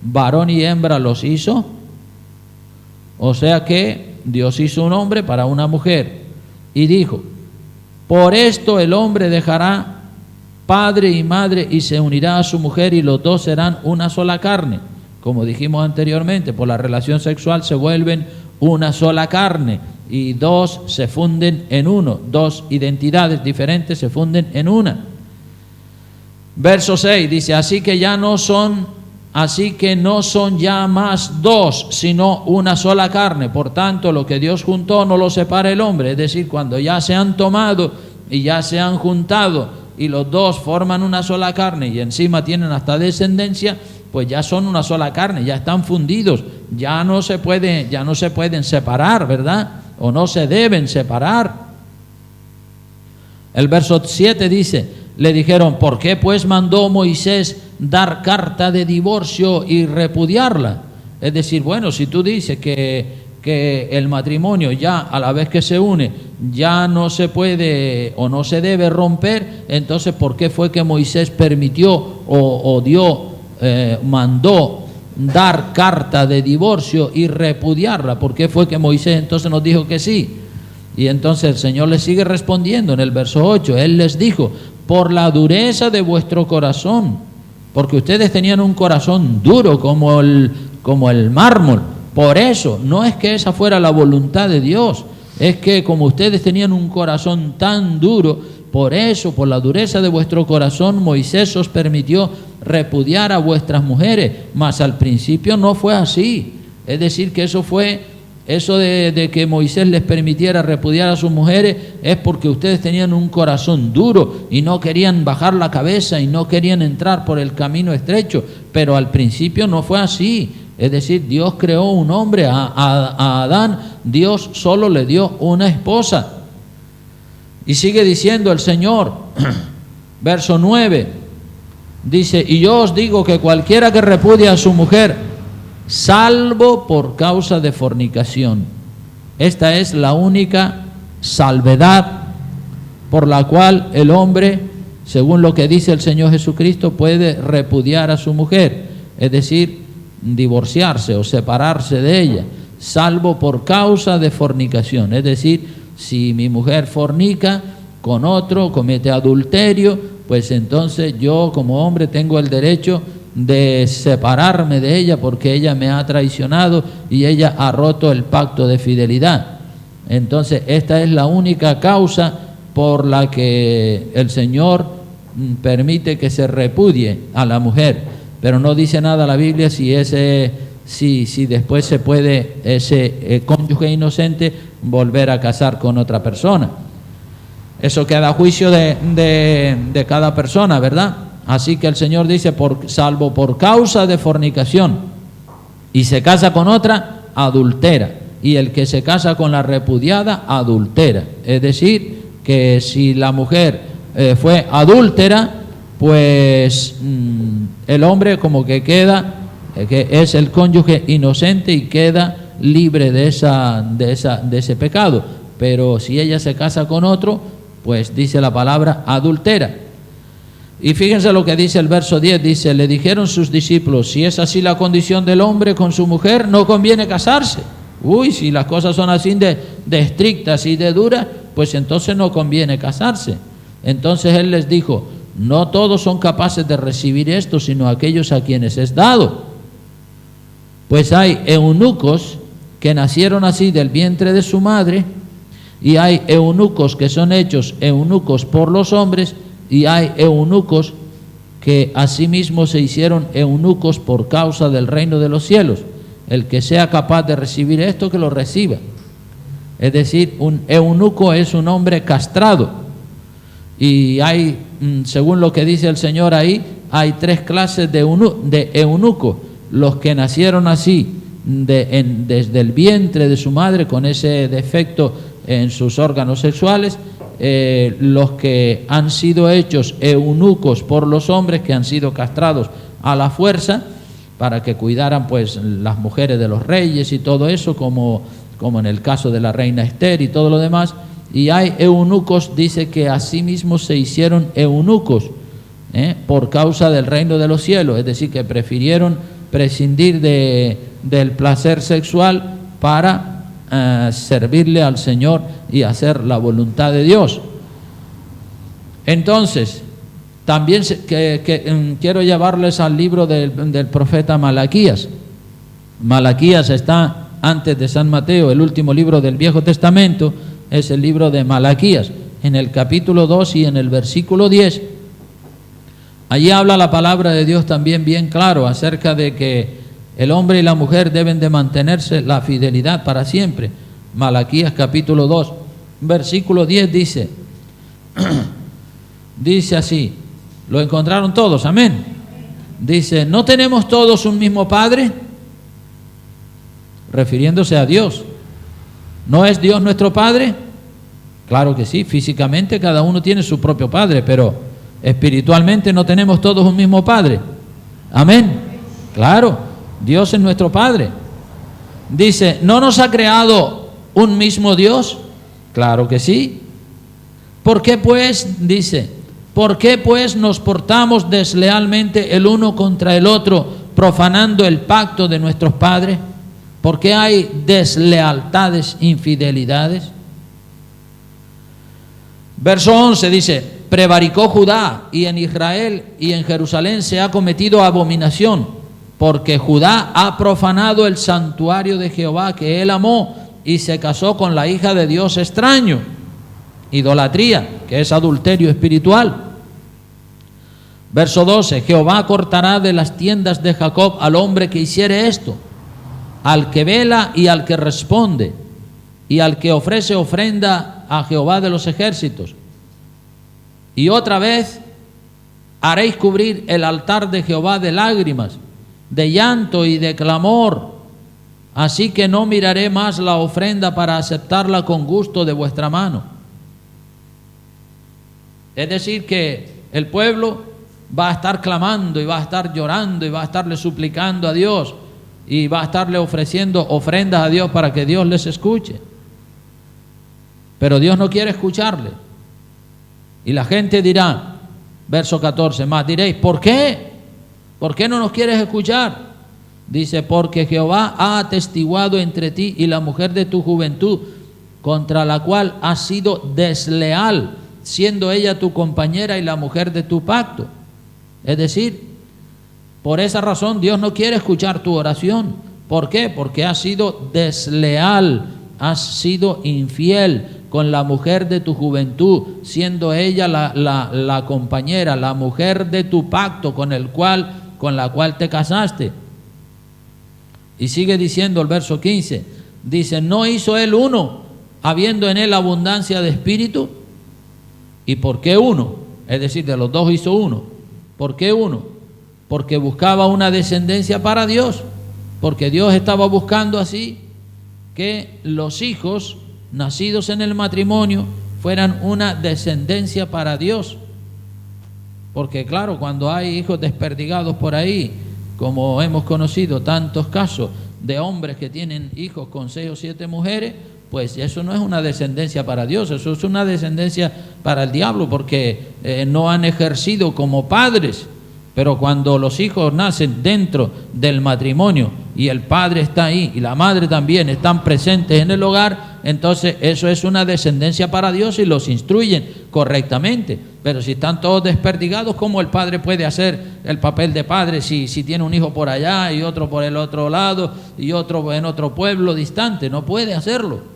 varón y hembra los hizo? O sea que Dios hizo un hombre para una mujer y dijo, por esto el hombre dejará padre y madre y se unirá a su mujer y los dos serán una sola carne. Como dijimos anteriormente, por la relación sexual se vuelven una sola carne y dos se funden en uno, dos identidades diferentes se funden en una. Verso 6 dice, así que no son ya más dos, sino una sola carne. Por tanto, lo que Dios juntó no lo separa el hombre. Es decir, cuando ya se han tomado y ya se han juntado y los dos forman una sola carne y encima tienen hasta descendencia, pues ya son una sola carne, ya están fundidos, ya no se pueden separar, ¿verdad? O no se deben separar. El verso 7 dice, le dijeron, ¿por qué pues mandó Moisés dar carta de divorcio y repudiarla? Es decir, bueno, si tú dices que el matrimonio ya a la vez que se une ya no se puede o no se debe romper, entonces ¿por qué fue que Moisés permitió mandó dar carta de divorcio y repudiarla? ¿Por qué fue que Moisés entonces nos dijo que sí? Y entonces el Señor les sigue respondiendo en el verso 8. Él les dijo: por la dureza de vuestro corazón, porque ustedes tenían un corazón duro como el mármol. Por eso, no es que esa fuera la voluntad de Dios, es que como ustedes tenían un corazón tan duro, por eso, por la dureza de vuestro corazón, Moisés os permitió repudiar a vuestras mujeres, mas al principio no fue así. Es decir, que eso de que Moisés les permitiera repudiar a sus mujeres es porque ustedes tenían un corazón duro y no querían bajar la cabeza y no querían entrar por el camino estrecho, pero al principio no fue así. Es decir, Dios creó un hombre, a Adán Dios solo le dio una esposa. Y sigue diciendo el Señor, verso 9, dice: y yo os digo que cualquiera que repudie a su mujer, salvo por causa de fornicación. Esta es la única salvedad por la cual el hombre, según lo que dice el Señor Jesucristo, puede repudiar a su mujer, es decir, divorciarse o separarse de ella, salvo por causa de fornicación. Es decir, si mi mujer fornica con otro, comete adulterio, pues entonces yo como hombre tengo el derecho de separarme de ella porque ella me ha traicionado y ella ha roto el pacto de fidelidad. Entonces esta es la única causa por la que el Señor permite que se repudie a la mujer, pero no dice nada la Biblia si después se puede ese cónyuge inocente volver a casar con otra persona. Eso queda a juicio de cada persona, ¿verdad? Así que el Señor dice: salvo por causa de fornicación, y se casa con otra, adultera, y el que se casa con la repudiada, adultera. Es decir, que si la mujer fue adúltera, pues el hombre como que queda, que es el cónyuge inocente y queda libre de ese pecado. Pero si ella se casa con otro, pues dice la palabra adultera. Y fíjense lo que dice el verso 10, dice: le dijeron sus discípulos: si es así la condición del hombre con su mujer, no conviene casarse. Uy, si las cosas son así de estrictas y de duras, pues entonces no conviene casarse. Entonces él les dijo: no todos son capaces de recibir esto, sino aquellos a quienes es dado. Pues hay eunucos que nacieron así del vientre de su madre, y hay eunucos que son hechos eunucos por los hombres, y hay eunucos que asimismo se hicieron eunucos por causa del reino de los cielos. El que sea capaz de recibir esto, que lo reciba. Es decir, un eunuco es un hombre castrado. Y hay, según lo que dice el Señor ahí, hay tres clases de eunucos: los que nacieron así desde el vientre de su madre con ese defecto en sus órganos sexuales, los que han sido hechos eunucos por los hombres, que han sido castrados a la fuerza para que cuidaran pues las mujeres de los reyes y todo eso, como en el caso de la reina Esther y todo lo demás. Y hay eunucos, dice, que asimismo se hicieron eunucos por causa del reino de los cielos, es decir, que prefirieron prescindir del placer sexual para servirle al Señor y hacer la voluntad de Dios. Entonces, también quiero llevarles al libro del profeta Malaquías. Malaquías está antes de San Mateo, el último libro del Viejo Testamento es el libro de Malaquías. En el capítulo 2 y en el versículo 10, allí habla la palabra de Dios también bien claro acerca de que el hombre y la mujer deben de mantenerse la fidelidad para siempre. Malaquías capítulo 2, versículo 10 dice, dice así, lo encontraron todos, amén. Dice: ¿no tenemos todos un mismo Padre? Refiriéndose a Dios. ¿No es Dios nuestro Padre? Claro que sí, físicamente cada uno tiene su propio Padre, pero espiritualmente no tenemos todos un mismo Padre. Amén. Claro, Dios es nuestro Padre. Dice: ¿no nos ha creado un mismo Dios? Claro que sí. ¿Por qué pues, dice, por qué pues nos portamos deslealmente el uno contra el otro, profanando el pacto de nuestros padres? ¿Por qué hay deslealtades, infidelidades? Verso 11 dice, prevaricó Judá, y en Israel y en Jerusalén se ha cometido abominación, porque Judá ha profanado el santuario de Jehová que él amó, y se casó con la hija de Dios extraño. Idolatría, que es adulterio espiritual. Verso 12, Jehová cortará de las tiendas de Jacob al hombre que hiciere esto, al que vela y al que responde, y al que ofrece ofrenda a Jehová de los ejércitos. Y otra vez haréis cubrir el altar de Jehová de lágrimas, de llanto y de clamor. Así que no miraré más la ofrenda para aceptarla con gusto de vuestra mano. Es decir, que el pueblo va a estar clamando y va a estar llorando y va a estarle suplicando a Dios y va a estarle ofreciendo ofrendas a Dios para que Dios les escuche. Pero Dios no quiere escucharle. Y la gente dirá, verso 14, más diréis, ¿por qué? ¿Por qué no nos quieres escuchar? Dice, porque Jehová ha atestiguado entre ti y la mujer de tu juventud, contra la cual has sido desleal, siendo ella tu compañera y la mujer de tu pacto. Es decir, por esa razón Dios no quiere escuchar tu oración. ¿Por qué? Porque has sido desleal, has sido infiel con la mujer de tu juventud, siendo ella la compañera, la mujer de tu pacto con la cual te casaste. Y sigue diciendo el verso 15, dice, ¿no hizo él uno, habiendo en él abundancia de espíritu? ¿Y por qué uno? Es decir, de los dos hizo uno. ¿Por qué uno? Porque buscaba una descendencia para Dios, porque Dios estaba buscando así que los hijos nacidos en el matrimonio fueran una descendencia para Dios. Porque claro, cuando hay hijos desperdigados por ahí, como hemos conocido tantos casos de hombres que tienen hijos con 6 o 7 mujeres, pues eso no es una descendencia para Dios, eso es una descendencia para el diablo, porque no han ejercido como padres. Pero cuando los hijos nacen dentro del matrimonio y el padre está ahí y la madre también están presentes en el hogar, entonces eso es una descendencia para Dios y los instruyen correctamente. Pero si están todos desperdigados, ¿cómo el padre puede hacer el papel de padre si tiene un hijo por allá y otro por el otro lado y otro en otro pueblo distante? No puede hacerlo.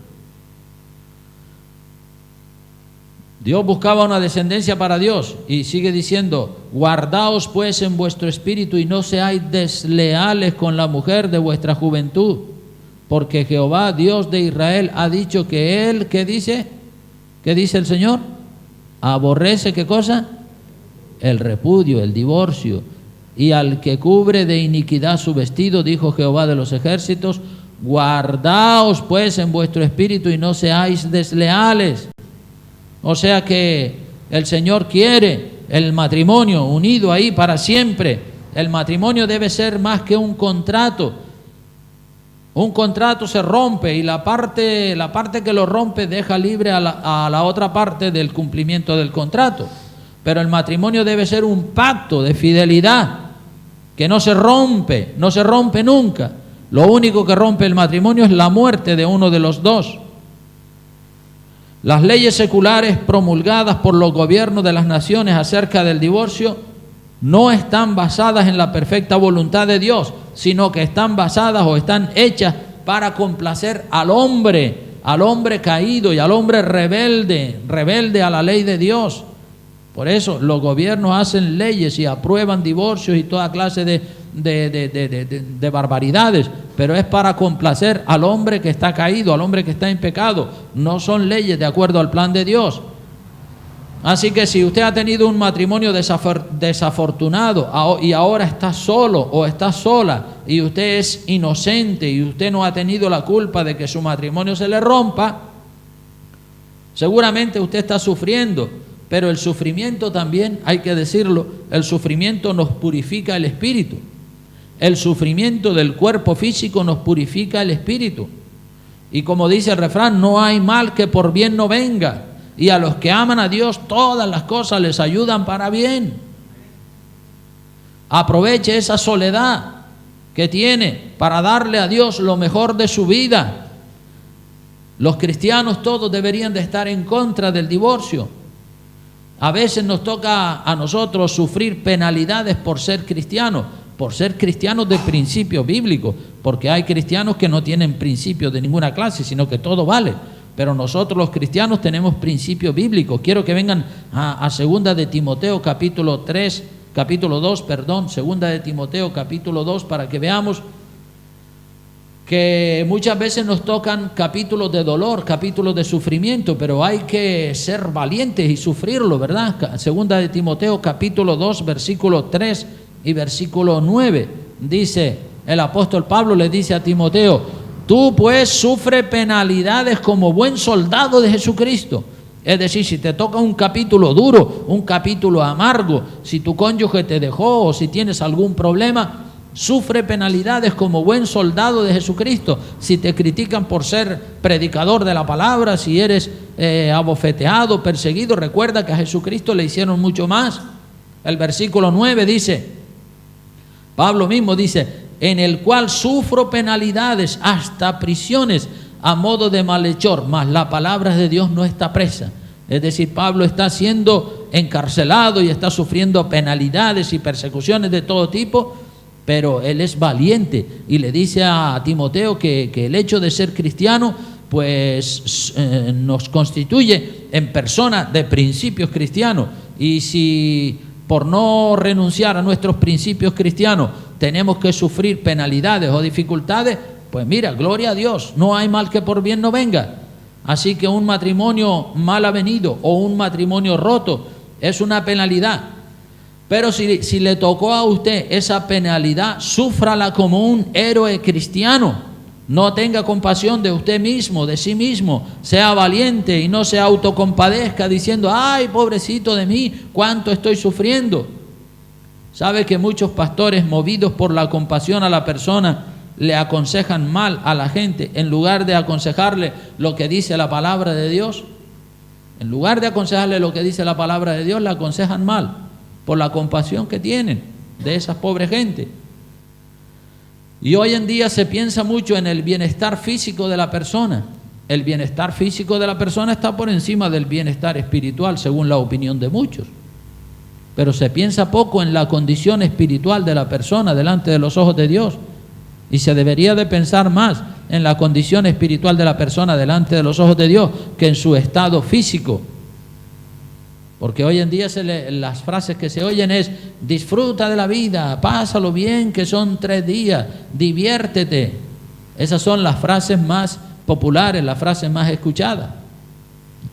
Dios buscaba una descendencia para Dios y sigue diciendo, guardaos pues en vuestro espíritu y no seáis desleales con la mujer de vuestra juventud, porque Jehová, Dios de Israel, ha dicho que Él, ¿qué dice? ¿Qué dice el Señor? Aborrece, ¿qué cosa? El repudio, el divorcio, y al que cubre de iniquidad su vestido, dijo Jehová de los ejércitos, guardaos pues en vuestro espíritu y no seáis desleales. O sea que el Señor quiere el matrimonio unido ahí para siempre. El matrimonio debe ser más que un contrato. Un contrato se rompe y la parte que lo rompe deja libre a la otra parte del cumplimiento del contrato. Pero el matrimonio debe ser un pacto de fidelidad que no se rompe nunca. Lo único que rompe el matrimonio es la muerte de uno de los dos. Las leyes seculares promulgadas por los gobiernos de las naciones acerca del divorcio no están basadas en la perfecta voluntad de Dios, sino que están basadas o están hechas para complacer al hombre caído y al hombre rebelde a la ley de Dios. Por eso los gobiernos hacen leyes y aprueban divorcios y toda clase de barbaridades, pero es para complacer al hombre que está caído, al hombre que está en pecado. No son leyes de acuerdo al plan de Dios. Así que si usted ha tenido un matrimonio desafortunado y ahora está solo o está sola y usted es inocente y usted no ha tenido la culpa de que su matrimonio se le rompa, seguramente usted está sufriendo. Pero el sufrimiento también, hay que decirlo, el sufrimiento nos purifica el espíritu. El sufrimiento del cuerpo físico nos purifica el espíritu. Y como dice el refrán, no hay mal que por bien no venga. Y a los que aman a Dios, todas las cosas les ayudan para bien. Aproveche esa soledad que tiene para darle a Dios lo mejor de su vida. Los cristianos todos deberían de estar en contra del divorcio. A veces nos toca a nosotros sufrir penalidades por ser cristianos de principio bíblico, porque hay cristianos que no tienen principios de ninguna clase, sino que todo vale. Pero nosotros los cristianos tenemos principios bíblicos. Quiero que vengan a 2 de Timoteo capítulo 2, Segunda de Timoteo capítulo 2, para que veamos que muchas veces nos tocan capítulos de dolor, capítulos de sufrimiento, pero hay que ser valientes y sufrirlo, ¿verdad? Segunda de Timoteo capítulo 2, versículo 3 y versículo 9, dice el apóstol Pablo, le dice a Timoteo: tú pues sufre penalidades como buen soldado de Jesucristo. Es decir, si te toca un capítulo duro, un capítulo amargo, si tu cónyuge te dejó o si tienes algún problema, sufre penalidades como buen soldado de Jesucristo. Si te critican por ser predicador de la palabra, si eres abofeteado, perseguido, recuerda que a Jesucristo le hicieron mucho más. El versículo 9 dice, Pablo mismo dice: en el cual sufro penalidades, hasta prisiones, a modo de malhechor, mas la palabra de Dios no está presa. Es decir, Pablo está siendo encarcelado y está sufriendo penalidades y persecuciones de todo tipo, pero él es valiente y le dice a Timoteo que el hecho de ser cristiano pues nos constituye en persona de principios cristianos, y si por no renunciar a nuestros principios cristianos tenemos que sufrir penalidades o dificultades, pues mira, gloria a Dios, no hay mal que por bien no venga. Así que un matrimonio mal avenido o un matrimonio roto es una penalidad. Pero si le tocó a usted esa penalidad, súfrala como un héroe cristiano. No tenga compasión de usted mismo, de sí mismo. Sea valiente y no se autocompadezca diciendo: ay, pobrecito de mí, cuánto estoy sufriendo. ¿Sabe que muchos pastores, movidos por la compasión a la persona, le aconsejan mal a la gente en lugar de aconsejarle lo que dice la palabra de Dios? En lugar de aconsejarle lo que dice la palabra de Dios, le aconsejan mal por la compasión que tienen de esa pobre gente. Y hoy en día se piensa mucho en el bienestar físico de la persona. El bienestar físico de la persona está por encima del bienestar espiritual, según la opinión de muchos. Pero se piensa poco en la condición espiritual de la persona delante de los ojos de Dios. Y se debería de pensar más en la condición espiritual de la persona delante de los ojos de Dios que en su estado físico. Porque hoy en día las frases que se oyen es: disfruta de la vida, pásalo bien, que son 3 días, diviértete. Esas son las frases más populares, las frases más escuchadas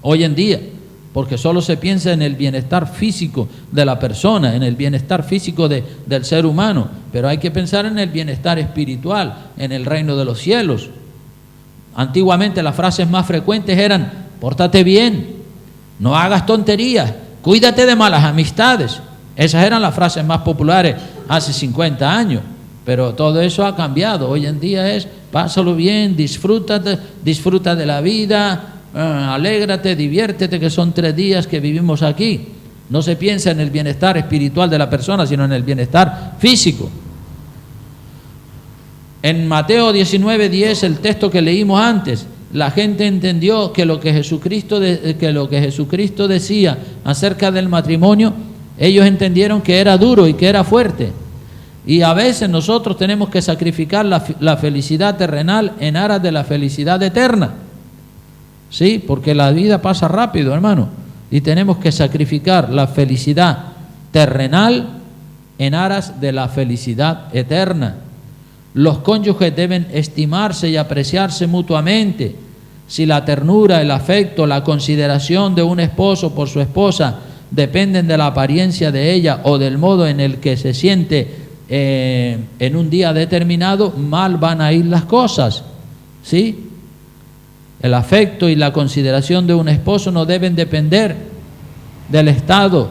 hoy en día, porque solo se piensa en el bienestar físico de la persona, en el bienestar físico del ser humano, pero hay que pensar en el bienestar espiritual, en el reino de los cielos. Antiguamente las frases más frecuentes eran: pórtate bien, no hagas tonterías, cuídate de malas amistades. Esas eran las frases más populares hace 50 años, pero todo eso ha cambiado. Hoy en día es: pásalo bien, disfruta de la vida, alégrate, diviértete, que son 3 días que vivimos aquí. No se piensa en el bienestar espiritual de la persona, sino en el bienestar físico. En Mateo 19:10, el texto que leímos antes, la gente entendió que lo que Jesucristo decía acerca del matrimonio, ellos entendieron que era duro y que era fuerte. Y a veces nosotros tenemos que sacrificar la felicidad terrenal en aras de la felicidad eterna. Sí, porque la vida pasa rápido, hermano, y tenemos que sacrificar la felicidad terrenal en aras de la felicidad eterna. Los cónyuges deben estimarse y apreciarse mutuamente. Si la ternura, el afecto, la consideración de un esposo por su esposa dependen de la apariencia de ella o del modo en el que se siente en un día determinado, mal van a ir las cosas, ¿sí? El afecto y la consideración de un esposo no deben depender del estado,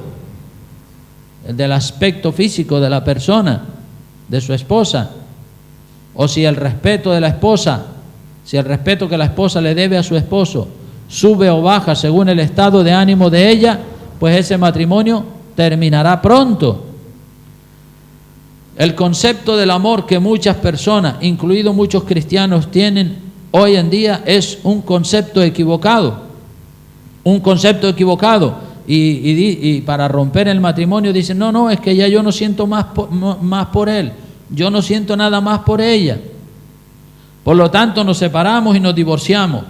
del aspecto físico de la persona, de su esposa. O si el respeto de la esposa Si el respeto que la esposa le debe a su esposo sube o baja según el estado de ánimo de ella, pues ese matrimonio terminará pronto. El concepto del amor que muchas personas, incluidos muchos cristianos, tienen hoy en día es un concepto equivocado. Un concepto equivocado. Y para romper el matrimonio dicen, no, es que ya yo no siento más por él. Yo no siento nada más por ella. Por lo tanto, nos separamos y nos divorciamos.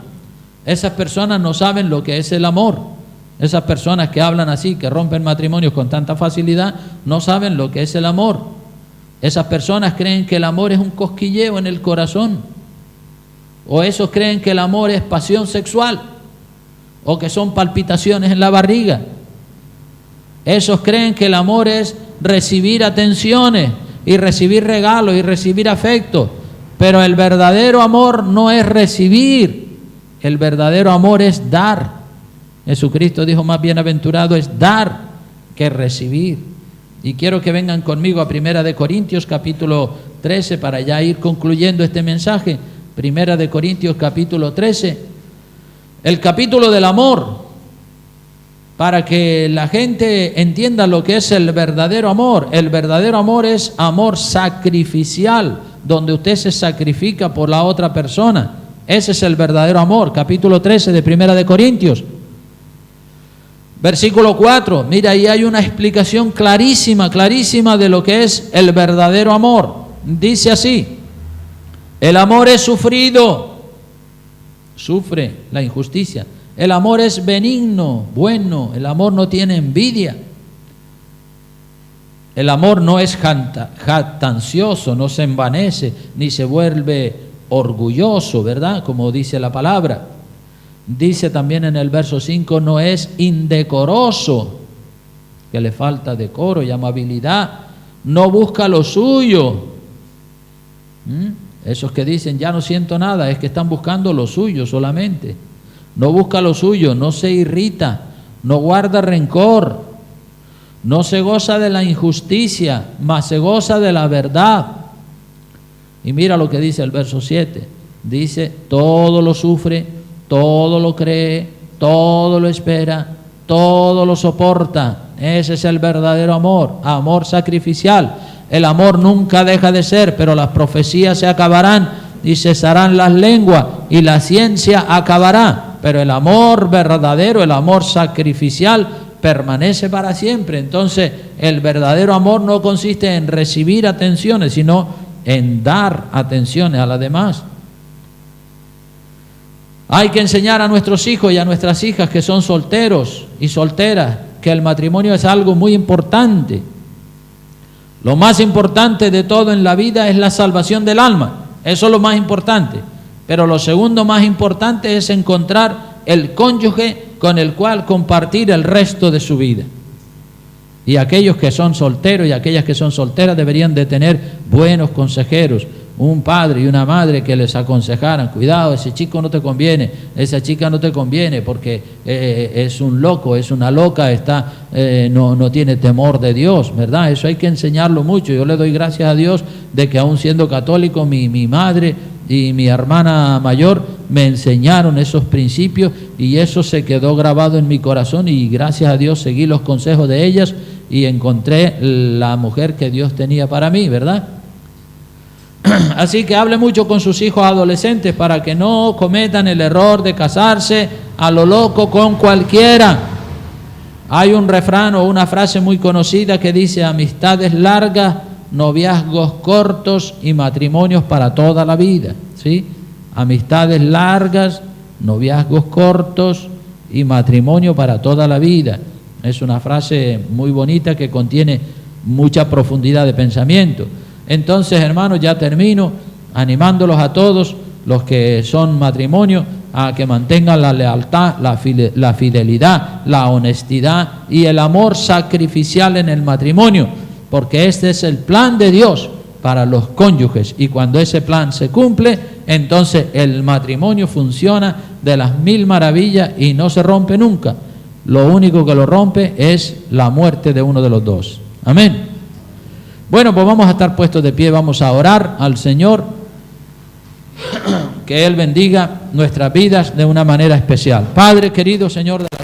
Esas personas no saben lo que es el amor. Esas personas que hablan así, que rompen matrimonios con tanta facilidad, no saben lo que es el amor. Esas personas creen que el amor es un cosquilleo en el corazón. O esos creen que el amor es pasión sexual. O que son palpitaciones en la barriga. Esos creen que el amor es recibir atenciones y recibir regalos y recibir afecto. Pero el verdadero amor no es recibir. El verdadero amor es dar. Jesucristo dijo, más bienaventurado es dar que recibir. Y quiero que vengan conmigo a 1 Corintios capítulo 13 para ya ir concluyendo este mensaje. 1 Corintios capítulo 13, el capítulo del amor, para que la gente entienda lo que es el verdadero amor. El verdadero amor es amor sacrificial, donde usted se sacrifica por la otra persona. Ese es el verdadero amor. Capítulo 13 de 1 Corintios. Versículo 4, mira, ahí hay una explicación clarísima de lo que es el verdadero amor. Dice así: el amor es sufrido, sufre la injusticia. El amor es benigno, bueno. El amor no tiene envidia. El amor no es jactancioso, no se envanece, ni se vuelve orgulloso, ¿verdad? Como dice la palabra. Dice también en el verso 5, no es indecoroso, que le falta decoro y amabilidad, no busca lo suyo. Esos que dicen, ya no siento nada, es que están buscando lo suyo solamente. No busca lo suyo, no se irrita, no guarda rencor, no se goza de la injusticia, mas se goza de la verdad. Y mira lo que dice el verso 7, dice, todo lo sufre, todo lo cree, todo lo espera, todo lo soporta. Ese es el verdadero amor, amor sacrificial. El amor nunca deja de ser, pero las profecías se acabarán y cesarán las lenguas y la ciencia acabará. Pero el amor verdadero, el amor sacrificial, permanece para siempre. Entonces, el verdadero amor no consiste en recibir atenciones, sino en dar atenciones a las demás. Hay que enseñar a nuestros hijos y a nuestras hijas que son solteros y solteras que el matrimonio es algo muy importante. Lo más importante de todo en la vida es la salvación del alma. Eso es lo más importante. Pero lo segundo más importante es encontrar el cónyuge con el cual compartir el resto de su vida. Y aquellos que son solteros y aquellas que son solteras deberían de tener buenos consejeros, un padre y una madre que les aconsejaran, cuidado, ese chico no te conviene, esa chica no te conviene porque es un loco, es una loca, no tiene temor de Dios, ¿verdad? Eso hay que enseñarlo mucho. Yo le doy gracias a Dios de que aún siendo católico, mi madre y mi hermana mayor me enseñaron esos principios y eso se quedó grabado en mi corazón y gracias a Dios seguí los consejos de ellas y encontré la mujer que Dios tenía para mí, ¿verdad? Así que hable mucho con sus hijos adolescentes para que no cometan el error de casarse a lo loco con cualquiera. Hay un refrán o una frase muy conocida que dice: amistades largas, noviazgos cortos y matrimonios para toda la vida. ¿Sí? Amistades largas, noviazgos cortos y matrimonio para toda la vida. Es una frase muy bonita que contiene mucha profundidad de pensamiento. Entonces, hermanos, ya termino animándolos a todos los que son matrimonio a que mantengan la lealtad, la fidelidad, la honestidad y el amor sacrificial en el matrimonio, porque este es el plan de Dios para los cónyuges y cuando ese plan se cumple, entonces el matrimonio funciona de las mil maravillas y no se rompe nunca. Lo único que lo rompe es la muerte de uno de los dos. Amén. Bueno, pues vamos a estar puestos de pie, vamos a orar al Señor. que Él bendiga nuestras vidas de una manera especial. Padre querido, Señor de